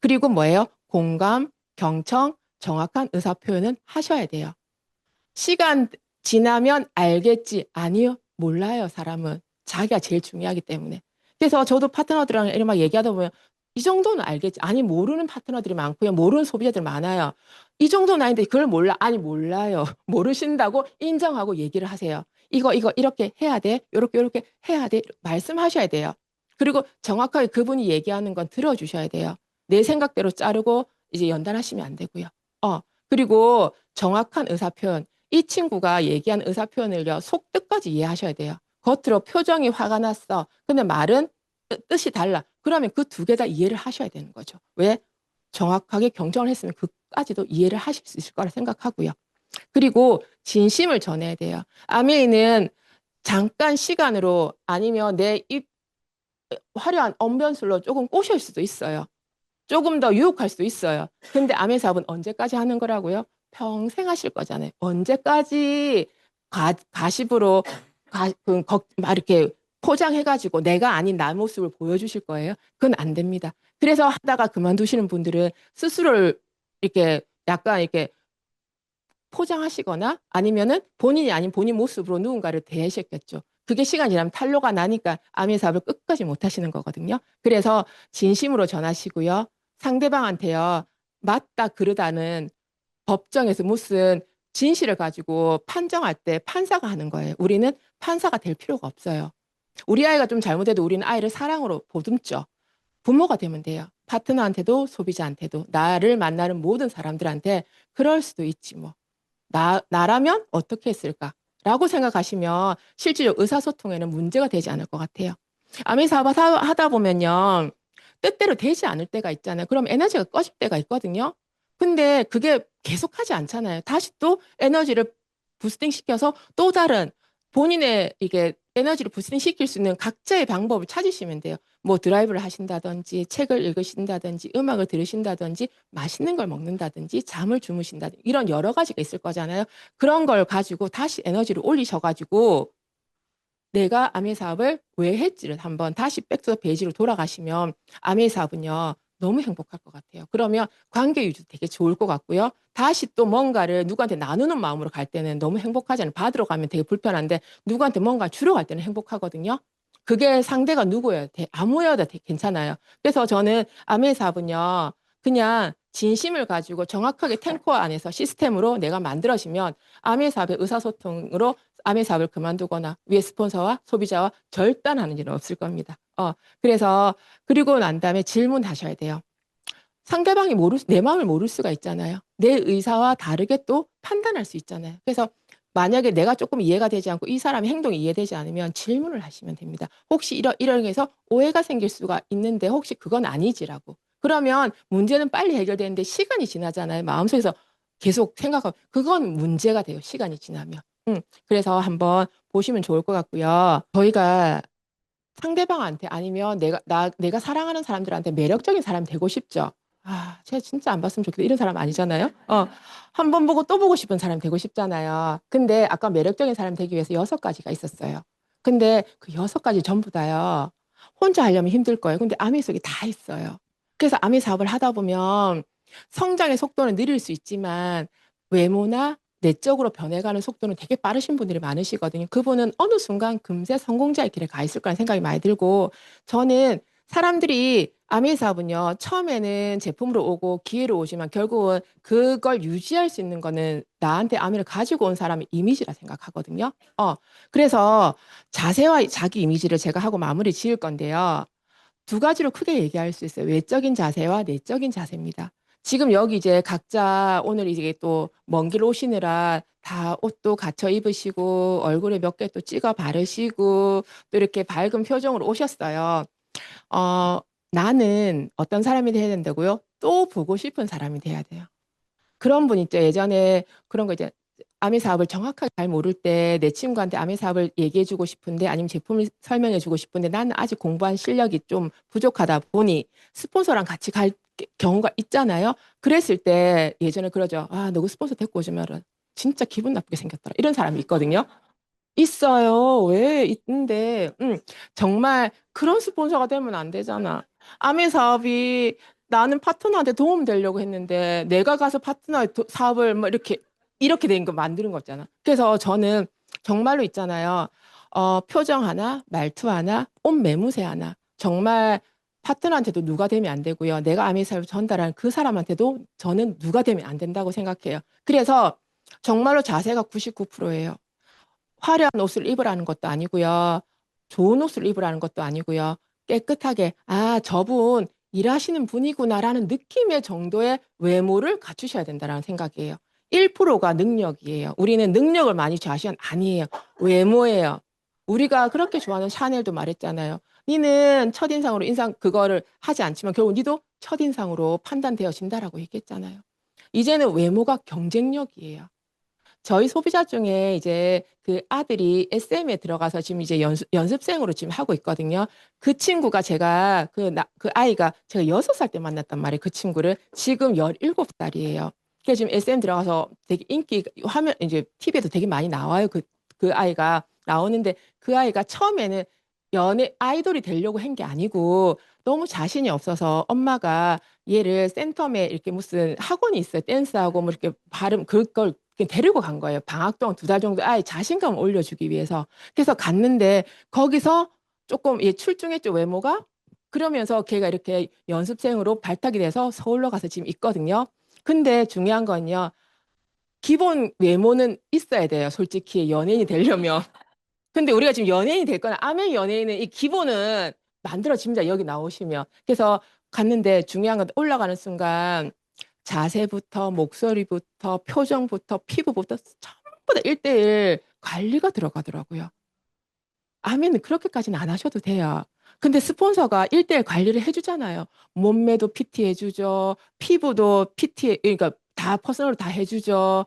그리고 뭐예요? 공감, 경청, 정확한 의사 표현은 하셔야 돼요. 시간 지나면 알겠지. 아니요. 몰라요, 사람은. 자기가 제일 중요하기 때문에. 그래서 저도 파트너들이랑 이런 막 얘기하다 보면 이 정도는 알겠지. 아니, 모르는 파트너들이 많고요. 모르는 소비자들 많아요. 이 정도는 아닌데 그걸 몰라. 아니, 몰라요. 모르신다고 인정하고 얘기를 하세요. 이거 이렇게 해야 돼. 요렇게 해야 돼. 말씀하셔야 돼요. 그리고 정확하게 그분이 얘기하는 건 들어주셔야 돼요. 내 생각대로 자르고 이제 연단하시면 안 되고요. 그리고 정확한 의사표현. 이 친구가 얘기한 의사표현을요, 속뜻까지 이해하셔야 돼요. 겉으로 표정이 화가 났어. 근데 말은 뜻이 달라. 그러면 그 두 개 다 이해를 하셔야 되는 거죠. 왜? 정확하게 경청을 했으면 그까지도 이해를 하실 수 있을 거라 생각하고요. 그리고 진심을 전해야 돼요. 아메이는 잠깐 시간으로 아니면 내 입 화려한 언변술로 조금 꼬실 수도 있어요. 조금 더 유혹할 수도 있어요. 근데 아메 사업은 언제까지 하는 거라고요? 평생 하실 거잖아요. 언제까지 가십으로 막 이렇게 포장해가지고 내가 아닌 나 모습을 보여주실 거예요? 그건 안 됩니다. 그래서 하다가 그만두시는 분들은 스스로를 이렇게 약간 이렇게 포장하시거나 아니면은 본인이 아닌 본인 모습으로 누군가를 대하셨겠죠. 그게 시간이 지나면 탄로가 나니까 아미 사업을 끝까지 못 하시는 거거든요. 그래서 진심으로 전하시고요. 상대방한테요. 맞다 그르다는 법정에서 무슨 진실을 가지고 판정할 때 판사가 하는 거예요. 우리는 판사가 될 필요가 없어요. 우리 아이가 좀 잘못해도 우리는 아이를 사랑으로 보듬죠. 부모가 되면 돼요. 파트너한테도 소비자한테도 나를 만나는 모든 사람들한테 그럴 수도 있지 뭐. 나라면 어떻게 했을까라고 생각하시면 실질적 의사소통에는 문제가 되지 않을 것 같아요. 아미 사업 하다 보면요. 뜻대로 되지 않을 때가 있잖아요. 그럼 에너지가 꺼질 때가 있거든요. 근데 그게 계속하지 않잖아요. 다시 또 에너지를 부스팅 시켜서 또 다른 본인의 이게 에너지를 부스팅 시킬 수 있는 각자의 방법을 찾으시면 돼요. 뭐 드라이브를 하신다든지 책을 읽으신다든지 음악을 들으신다든지 맛있는 걸 먹는다든지 잠을 주무신다든지 이런 여러 가지가 있을 거잖아요. 그런 걸 가지고 다시 에너지를 올리셔가지고 내가 아메 사업을 왜 했지를 한번 다시 백투더 베이지로 돌아가시면 아메 사업은요 너무 행복할 것 같아요. 그러면 관계 유지 되게 좋을 것 같고요. 다시 또 뭔가를 누구한테 나누는 마음으로 갈 때는 너무 행복하잖아요. 받으러 가면 되게 불편한데 누구한테 뭔가 주러 갈 때는 행복하거든요. 그게 상대가 누구여야 돼? 아무여도 괜찮아요. 그래서 저는 아메 사업은요 그냥 진심을 가지고 정확하게 탱커 안에서 시스템으로 내가 만들어지면 아메 사업의 의사소통으로 아메 사업을 그만두거나 위에 스폰서와 소비자와 절단하는 일은 없을 겁니다. 그래서 그리고 난 다음에 질문하셔야 돼요. 상대방이 내 마음을 모를 수가 있잖아요. 내 의사와 다르게 또 판단할 수 있잖아요. 그래서 만약에 내가 조금 이해가 되지 않고 이 사람의 행동이 이해되지 않으면 질문을 하시면 됩니다. 혹시 이런 해서 오해가 생길 수가 있는데 혹시 그건 아니지라고. 그러면 문제는 빨리 해결되는데 시간이 지나잖아요. 마음속에서 계속 생각하고 그건 문제가 돼요. 시간이 지나면. 그래서 한번 보시면 좋을 것 같고요. 저희가 상대방한테 아니면 내가 사랑하는 사람들한테 매력적인 사람이 되고 싶죠. 제가 진짜 안 봤으면 좋겠다. 이런 사람 아니잖아요. 한 번 보고 또 보고 싶은 사람 되고 싶잖아요. 근데 아까 매력적인 사람 되기 위해서 6가지가 있었어요. 근데 그 6가지 전부 다요. 혼자 하려면 힘들 거예요. 근데 아미 속에 다 있어요. 그래서 아미 사업을 하다 보면 성장의 속도는 느릴 수 있지만 외모나 내적으로 변해가는 속도는 되게 빠르신 분들이 많으시거든요. 그분은 어느 순간 금세 성공자의 길에 가 있을 거라는 생각이 많이 들고 저는 사람들이 아미 사업은요. 처음에는 제품으로 오고 기회로 오지만 결국은 그걸 유지할 수 있는 거는 나한테 아미를 가지고 온 사람의 이미지라 생각하거든요. 그래서 자세와 자기 이미지를 제가 하고 마무리 지을 건데요. 2가지로 크게 얘기할 수 있어요. 외적인 자세와 내적인 자세입니다. 지금 여기 이제 각자 오늘 이제 또 먼 길 오시느라 다 옷도 갖춰 입으시고 얼굴에 몇 개 또 찍어 바르시고 또 이렇게 밝은 표정으로 오셨어요. 어, 나는 어떤 사람이 돼야 된다고요? 또 보고 싶은 사람이 돼야 돼요. 그런 분 있죠. 예전에 그런 거 이제 아미 사업을 정확하게 잘 모를 때 내 친구한테 아미 사업을 얘기해주고 싶은데 아니면 제품을 설명해주고 싶은데 나는 아직 공부한 실력이 좀 부족하다 보니 스폰서랑 같이 갈 경우가 있잖아요. 그랬을 때 예전에 그러죠. 너그 스폰서 데리고 오시면 진짜 기분 나쁘게 생겼더라. 이런 사람이 있거든요. 있어요. 왜 있는데 정말 그런 스폰서가 되면 안 되잖아. 아미 사업이 나는 파트너한테 도움 되려고 했는데 내가 가서 파트너의 사업을 뭐 이렇게 된 거 만드는 거잖아. 그래서 저는 정말로 있잖아요. 표정 하나, 말투 하나, 옷 매무새 하나. 정말 파트너한테도 누가 되면 안 되고요. 내가 아미사를 전달한 그 사람한테도 저는 누가 되면 안 된다고 생각해요. 그래서 정말로 자세가 99%예요. 화려한 옷을 입으라는 것도 아니고요. 좋은 옷을 입으라는 것도 아니고요. 깨끗하게, 아, 저분 일하시는 분이구나라는 느낌의 정도의 외모를 갖추셔야 된다는 생각이에요. 1%가 능력이에요. 우리는 능력을 많이 좌시한 아니에요. 외모예요. 우리가 그렇게 좋아하는 샤넬도 말했잖아요. 니는 첫인상으로 인상 그거를 하지 않지만 결국 니도 첫인상으로 판단되어진다라고 얘기했잖아요. 이제는 외모가 경쟁력이에요. 저희 소비자 중에 이제 그 아들이 SM에 들어가서 지금 이제 연습생으로 지금 하고 있거든요. 그 친구가 제가 그 아이가 제가 6살 때 만났단 말이에요. 그 친구를 지금 17살이에요. 그래서 지금 SM 들어가서 되게 인기 화면 이제 TV에도 되게 많이 나와요. 그 아이가 나오는데 그 아이가 처음에는 연애 아이돌이 되려고 한 게 아니고 너무 자신이 없어서 엄마가 얘를 센텀에 이렇게 무슨 학원이 있어요. 댄스하고 뭐 이렇게 발음 그걸 데리고 간 거예요. 방학 동안 2달 정도 아예 자신감을 올려주기 위해서. 그래서 갔는데 거기서 조금 얘 출중했죠, 외모가. 그러면서 걔가 이렇게 연습생으로 발탁이 돼서 서울로 가서 지금 있거든요. 근데 중요한 건요. 기본 외모는 있어야 돼요. 솔직히 연예인이 되려면. 근데 우리가 지금 연예인이 될 거나 아멘 연예인은 이 기본은 만들어집니다. 여기 나오시면. 그래서 갔는데 중요한 건 올라가는 순간 자세부터 목소리부터 표정부터 피부부터 전부 다 1대1 관리가 들어가더라고요. 아멘은 그렇게까지는 안 하셔도 돼요. 근데 스폰서가 1대1 관리를 해주잖아요. 몸매도 PT 해주죠. 피부도 PT, 그러니까 다 퍼스널로 다 해주죠.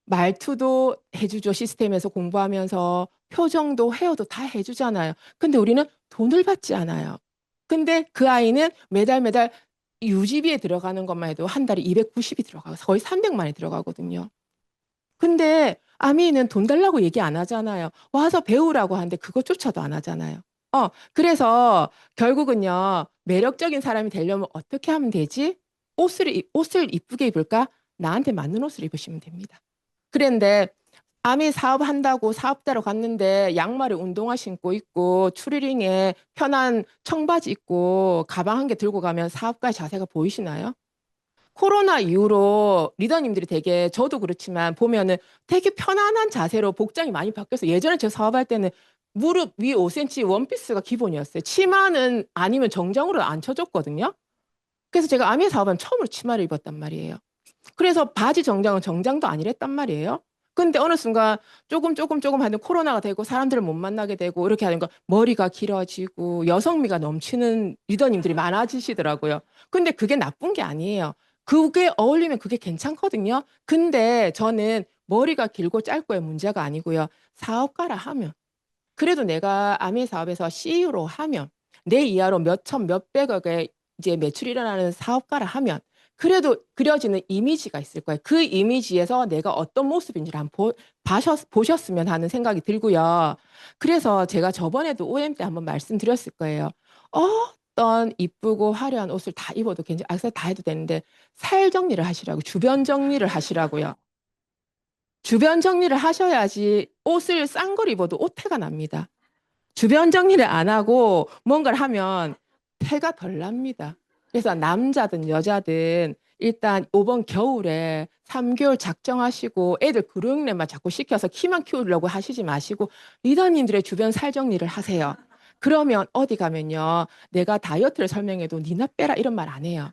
말투도 해주죠. 시스템에서 공부하면서 표정도 헤어도 다 해주잖아요. 근데 우리는 돈을 받지 않아요. 근데 그 아이는 매달 매달 유지비에 들어가는 것만 해도 한 달에 290이 들어가고 거의 300만이 들어가거든요. 근데 아미는 돈 달라고 얘기 안 하잖아요. 와서 배우라고 하는데 그것조차도 안 하잖아요. 그래서 결국은요, 매력적인 사람이 되려면 어떻게 하면 되지? 옷을 이쁘게 입을까? 나한테 맞는 옷을 입으시면 됩니다. 그런데 아미 사업한다고 사업대로 갔는데 양말에 운동화 신고 있고 추리링에 편한 청바지 입고 가방 한 개 들고 가면 사업가의 자세가 보이시나요? 코로나 이후로 리더님들이 되게 저도 그렇지만 보면은 되게 편안한 자세로 복장이 많이 바뀌어서 예전에 제가 사업할 때는 무릎 위 5cm 원피스가 기본이었어요. 치마는 아니면 정장으로 안 쳐줬거든요. 그래서 제가 아미 사업하면 처음으로 치마를 입었단 말이에요. 그래서 바지 정장은 정장도 아니랬단 말이에요. 근데 어느 순간 조금 하는 코로나가 되고 사람들을 못 만나게 되고 이렇게 하는 거 머리가 길어지고 여성미가 넘치는 리더님들이 많아지시더라고요. 근데 그게 나쁜 게 아니에요. 그게 어울리면 그게 괜찮거든요. 근데 저는 머리가 길고 짧고의 문제가 아니고요. 사업가라 하면 그래도 내가 아미 사업에서 CEO로 하면 내 이하로 몇 천, 몇백억의 이제 매출이 일어나는 사업가라 하면 그래도 그려지는 이미지가 있을 거예요. 그 이미지에서 내가 어떤 모습인지를 한번 보셨으면 하는 생각이 들고요. 그래서 제가 저번에도 OM 때 한번 말씀드렸을 거예요. 어떤 이쁘고 화려한 옷을 다 입어도 괜찮아. 악세사리 다 해도 되는데 살 정리를 하시라고, 주변 정리를 하시라고요. 주변 정리를 하셔야지 옷을 싼 걸 입어도 오태가 납니다. 주변 정리를 안 하고 뭔가를 하면 태가 덜 납니다. 그래서 남자든 여자든 일단 이번 겨울에 3개월 작정하시고 애들 교육내만 자꾸 시켜서 키만 키우려고 하시지 마시고 리더님들의 주변 살 정리를 하세요. 그러면 어디 가면요. 내가 다이어트를 설명해도 니나 빼라 이런 말 안 해요.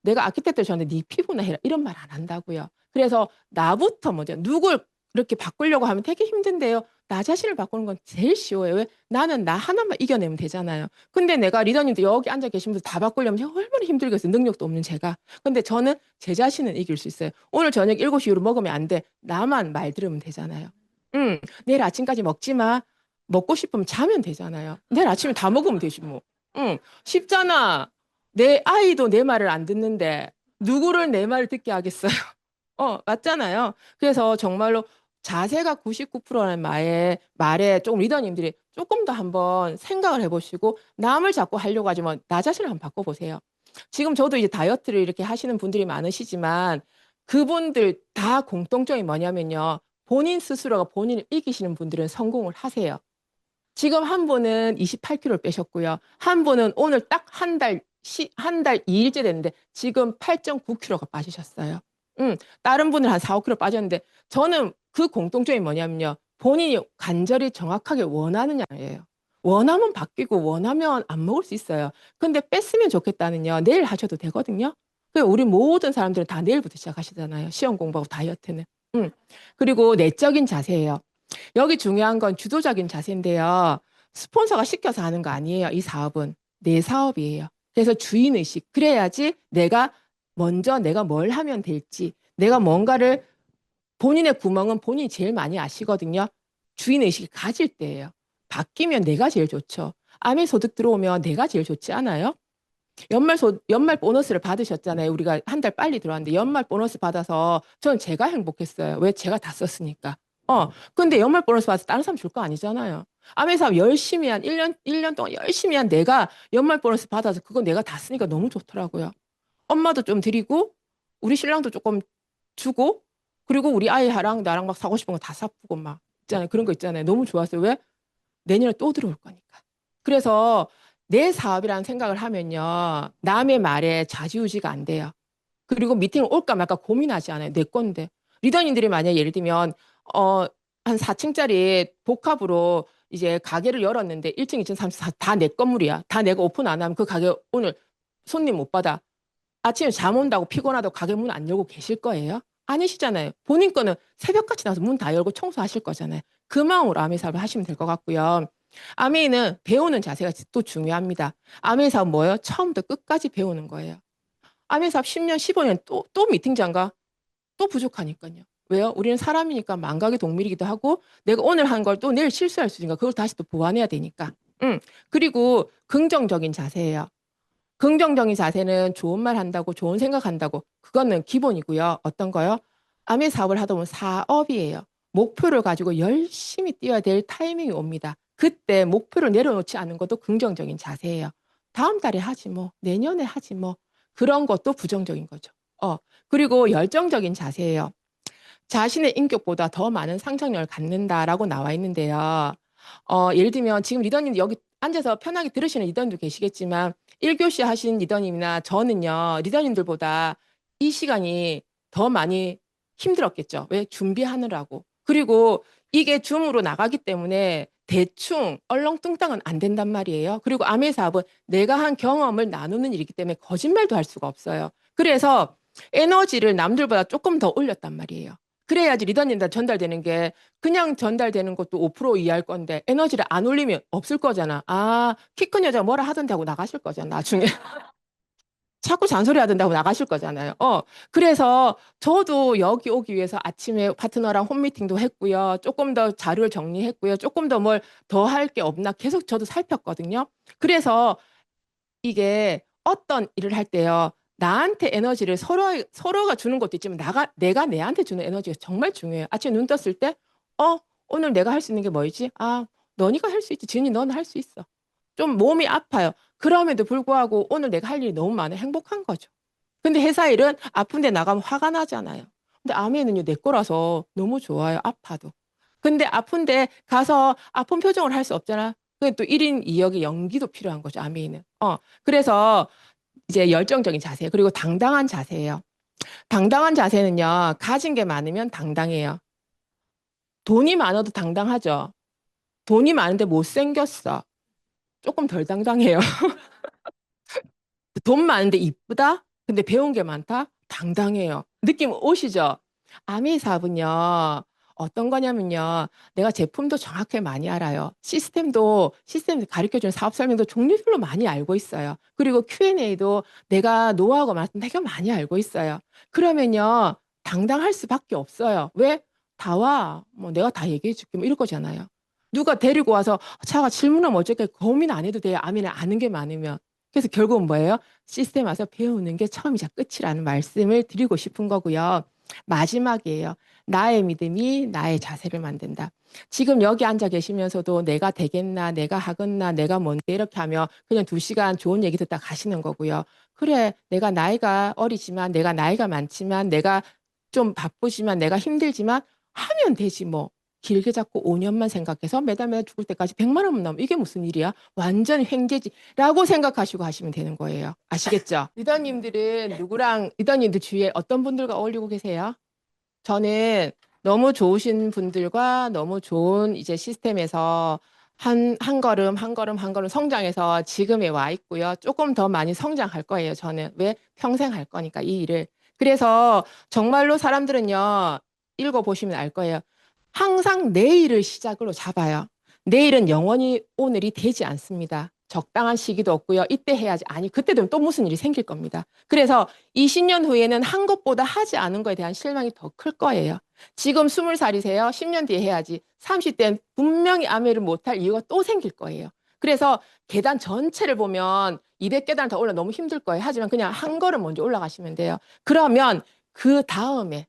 내가 아키텍트를 줬는데 네 피부나 해라 이런 말 안 한다고요. 그래서 나부터 먼저 누굴 그렇게 바꾸려고 하면 되게 힘든데요. 나 자신을 바꾸는 건 제일 쉬워요. 왜? 나는 나 하나만 이겨내면 되잖아요. 근데 내가 리더님도 여기 앉아 계신 분들 다 바꾸려면 제가 얼마나 힘들겠어요. 능력도 없는 제가. 근데 저는 제 자신은 이길 수 있어요. 오늘 저녁 7시 이후로 먹으면 안 돼. 나만 말 들으면 되잖아요. 내일 아침까지 먹지 마. 먹고 싶으면 자면 되잖아요. 내일 아침에 다 먹으면 되지 뭐. 쉽잖아. 내 아이도 내 말을 안 듣는데 누구를 내 말을 듣게 하겠어요? 맞잖아요. 그래서 정말로 자세가 99%라는 말에 조금 리더님들이 조금 더 한번 생각을 해보시고 남을 자꾸 하려고 하지만 나 자신을 한번 바꿔보세요. 지금 저도 이제 다이어트를 이렇게 하시는 분들이 많으시지만 그분들 다 공통점이 뭐냐면요. 본인 스스로가 본인을 이기시는 분들은 성공을 하세요. 지금 한 분은 28kg를 빼셨고요. 한 분은 오늘 딱 한 달 2일째 됐는데 지금 8.9kg가 빠지셨어요. 다른 분은 한 4, 5kg 빠졌는데 저는 그 공통점이 뭐냐면요. 본인이 간절히 정확하게 원하는 양이에요. 원하면 바뀌고 원하면 안 먹을 수 있어요. 근데 뺐으면 좋겠다는요. 내일 하셔도 되거든요. 그 우리 모든 사람들은 다 내일부터 시작하시잖아요. 시험 공부하고 다이어트는. 그리고 내적인 자세예요. 여기 중요한 건 주도적인 자세인데요. 스폰서가 시켜서 하는 거 아니에요. 이 사업은 내 사업이에요. 그래서 주인의식. 그래야지 내가 먼저 내가 뭘 하면 될지, 내가 뭔가를 본인의 구멍은 본인이 제일 많이 아시거든요. 주인의식이 가질 때예요. 바뀌면 내가 제일 좋죠. 암의 소득 들어오면 내가 제일 좋지 않아요? 연말 보너스를 받으셨잖아요. 우리가 한 달 빨리 들어왔는데 연말 보너스 받아서 저는 제가 행복했어요. 왜? 제가 다 썼으니까. 근데 연말 보너스 받아서 다른 사람 줄 거 아니잖아요. 아메사 열심히 한 1년 동안 열심히 한 내가 연말 보너스 받아서 그거 내가 다 쓰니까 너무 좋더라고요. 엄마도 좀 드리고 우리 신랑도 조금 주고 그리고 우리 아이랑 나랑 막 사고 싶은 거 다 사고 막 있잖아요. 그런 거 있잖아요. 너무 좋았어요. 왜? 내년에 또 들어올 거니까. 그래서 내 사업이라는 생각을 하면요. 남의 말에 좌지우지가 안 돼요. 그리고 미팅을 올까 말까 고민하지 않아요. 내 건데. 리더님들이 만약에 예를 들면 한 4층짜리 복합으로 이제 가게를 열었는데 1층, 2층, 3층 다 내 건물이야. 다 내가 오픈 안 하면 그 가게 오늘 손님 못 받아. 아침에 잠 온다고 피곤하다고 가게 문 안 열고 계실 거예요? 아니시잖아요. 본인 거는 새벽같이 나와서 문 다 열고 청소하실 거잖아요. 그 마음으로 아메 사업을 하시면 될 것 같고요. 아메는 배우는 자세가 또 중요합니다. 아메 사업 뭐예요? 처음부터 끝까지 배우는 거예요. 아메 사업 10년, 15년 또 미팅 장가? 또 부족하니까요. 왜요? 우리는 사람이니까 망각의 동물이기도 하고 내가 오늘 한 걸 또 내일 실수할 수 있으니까 그걸 다시 또 보완해야 되니까. 그리고 긍정적인 자세예요. 긍정적인 자세는 좋은 말 한다고 좋은 생각한다고 그거는 기본이고요. 어떤 거요? 암의 사업을 하다 보면 사업이에요. 목표를 가지고 열심히 뛰어야 될 타이밍이 옵니다. 그때 목표를 내려놓지 않는 것도 긍정적인 자세예요. 다음 달에 하지 뭐, 내년에 하지 뭐. 그런 것도 부정적인 거죠. 그리고 열정적인 자세예요. 자신의 인격보다 더 많은 상상력을 갖는다라고 나와 있는데요. 예를 들면 지금 리더님 여기 앉아서 편하게 들으시는 리더님도 계시겠지만 1교시 하신 리더님이나 저는요. 리더님들보다 이 시간이 더 많이 힘들었겠죠. 왜? 준비하느라고. 그리고 이게 줌으로 나가기 때문에 대충 얼렁뚱땅은 안 된단 말이에요. 그리고 아메 사업은 내가 한 경험을 나누는 일이기 때문에 거짓말도 할 수가 없어요. 그래서 에너지를 남들보다 조금 더 올렸단 말이에요. 그래야지 리더님한테 전달되는 게 그냥 전달되는 것도 5% 이하일 건데 에너지를 안 올리면 없을 거잖아. 아, 키 큰 여자가 뭐라 하던데 하고 나가실 거잖아, 나중에. 자꾸 잔소리 하던데 하고 나가실 거잖아요. 그래서 저도 여기 오기 위해서 아침에 파트너랑 홈미팅도 했고요. 조금 더 자료를 정리했고요. 조금 더 뭘 더 할 게 없나 계속 저도 살폈거든요. 그래서 이게 어떤 일을 할 때요. 나한테 에너지를 서로가 주는 것도 있지만 내가 내한테 주는 에너지가 정말 중요해요. 아침에 눈 떴을 때, 오늘 내가 할 수 있는 게 뭐지? 아, 너니까 할 수 있지. 지은이 너는 할 수 있어. 좀 몸이 아파요. 그럼에도 불구하고 오늘 내가 할 일이 너무 많아 행복한 거죠. 근데 회사 일은 아픈데 나가면 화가 나잖아요. 근데 아미는요, 내 거라서 너무 좋아요. 아파도. 근데 아픈데 가서 아픈 표정을 할 수 없잖아. 그게 또 1인 2역의 연기도 필요한 거죠, 아미는. 그래서 이제 열정적인 자세, 그리고 당당한 자세예요. 당당한 자세는요, 가진 게 많으면 당당해요. 돈이 많아도 당당하죠. 돈이 많은데 못생겼어. 조금 덜 당당해요. 돈 많은데 이쁘다? 근데 배운 게 많다? 당당해요. 느낌 오시죠? 아미 사업은요, 어떤 거냐면요, 내가 제품도 정확하게 많이 알아요. 시스템 가르쳐주는 사업 설명도 종류별로 많이 알고 있어요. 그리고 Q&A도 내가 노하우가 많아서 되게 많이 알고 있어요. 그러면요, 당당할 수밖에 없어요. 왜? 다 와. 뭐 내가 다 얘기해 줄게. 뭐 이럴 거잖아요. 누가 데리고 와서 차가 질문하면 어쩔게 고민 안 해도 돼요. 아미는 아는 게 많으면. 그래서 결국은 뭐예요? 시스템 와서 배우는 게 처음이자 끝이라는 말씀을 드리고 싶은 거고요. 마지막이에요. 나의 믿음이 나의 자세를 만든다. 지금 여기 앉아 계시면서도 내가 되겠나, 내가 하겠나, 내가 뭔데 이렇게 하면 그냥 2시간 좋은 얘기 듣다 가시는 거고요. 그래, 내가 나이가 어리지만, 내가 나이가 많지만, 내가 좀 바쁘지만, 내가 힘들지만 하면 되지 뭐. 길게 잡고 5년만 생각해서 매달 매달 죽을 때까지 100만 원만 나오면 이게 무슨 일이야? 완전 횡재지라고 생각하시고 하시면 되는 거예요. 아시겠죠? 리더님들은 누구랑 리더님들 주위에 어떤 분들과 어울리고 계세요? 저는 너무 좋으신 분들과 너무 좋은 이제 시스템에서 한 걸음, 한 걸음, 한 걸음 성장해서 지금에 와 있고요. 조금 더 많이 성장할 거예요. 저는. 왜? 평생 할 거니까, 이 일을. 그래서 정말로 사람들은요, 읽어보시면 알 거예요. 항상 내일을 시작으로 잡아요. 내일은 영원히 오늘이 되지 않습니다. 적당한 시기도 없고요. 이때 해야지. 아니, 그때 되면 또 무슨 일이 생길 겁니다. 그래서 20년 후에는 한 것보다 하지 않은 거에 대한 실망이 더 클 거예요. 지금 20살이세요. 10년 뒤에 해야지. 30대는 분명히 아메를 못할 이유가 또 생길 거예요. 그래서 계단 전체를 보면 200계단 더 올라 너무 힘들 거예요. 하지만 그냥 한 걸음 먼저 올라가시면 돼요. 그러면 그 다음에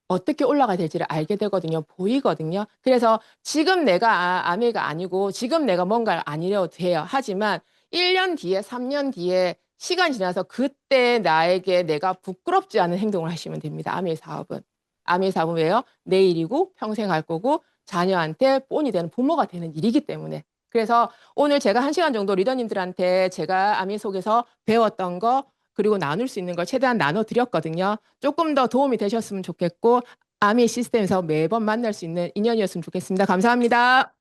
어떻게 올라가야 될지를 알게 되거든요. 보이거든요. 그래서 지금 내가 아메가 아니고 지금 내가 뭔가를 아니려도 돼요. 하지만 1년 뒤에 3년 뒤에 시간이 지나서 그때 나에게 내가 부끄럽지 않은 행동을 하시면 됩니다. 아메 사업은. 아메 사업은 왜요? 내일이고 평생 할 거고 자녀한테 본이 되는 부모가 되는 일이기 때문에. 그래서 오늘 제가 1시간 정도 리더님들한테 제가 아메 속에서 배웠던 거 그리고 나눌 수 있는 걸 최대한 나눠드렸거든요. 조금 더 도움이 되셨으면 좋겠고, 아미 시스템에서 매번 만날 수 있는 인연이었으면 좋겠습니다. 감사합니다.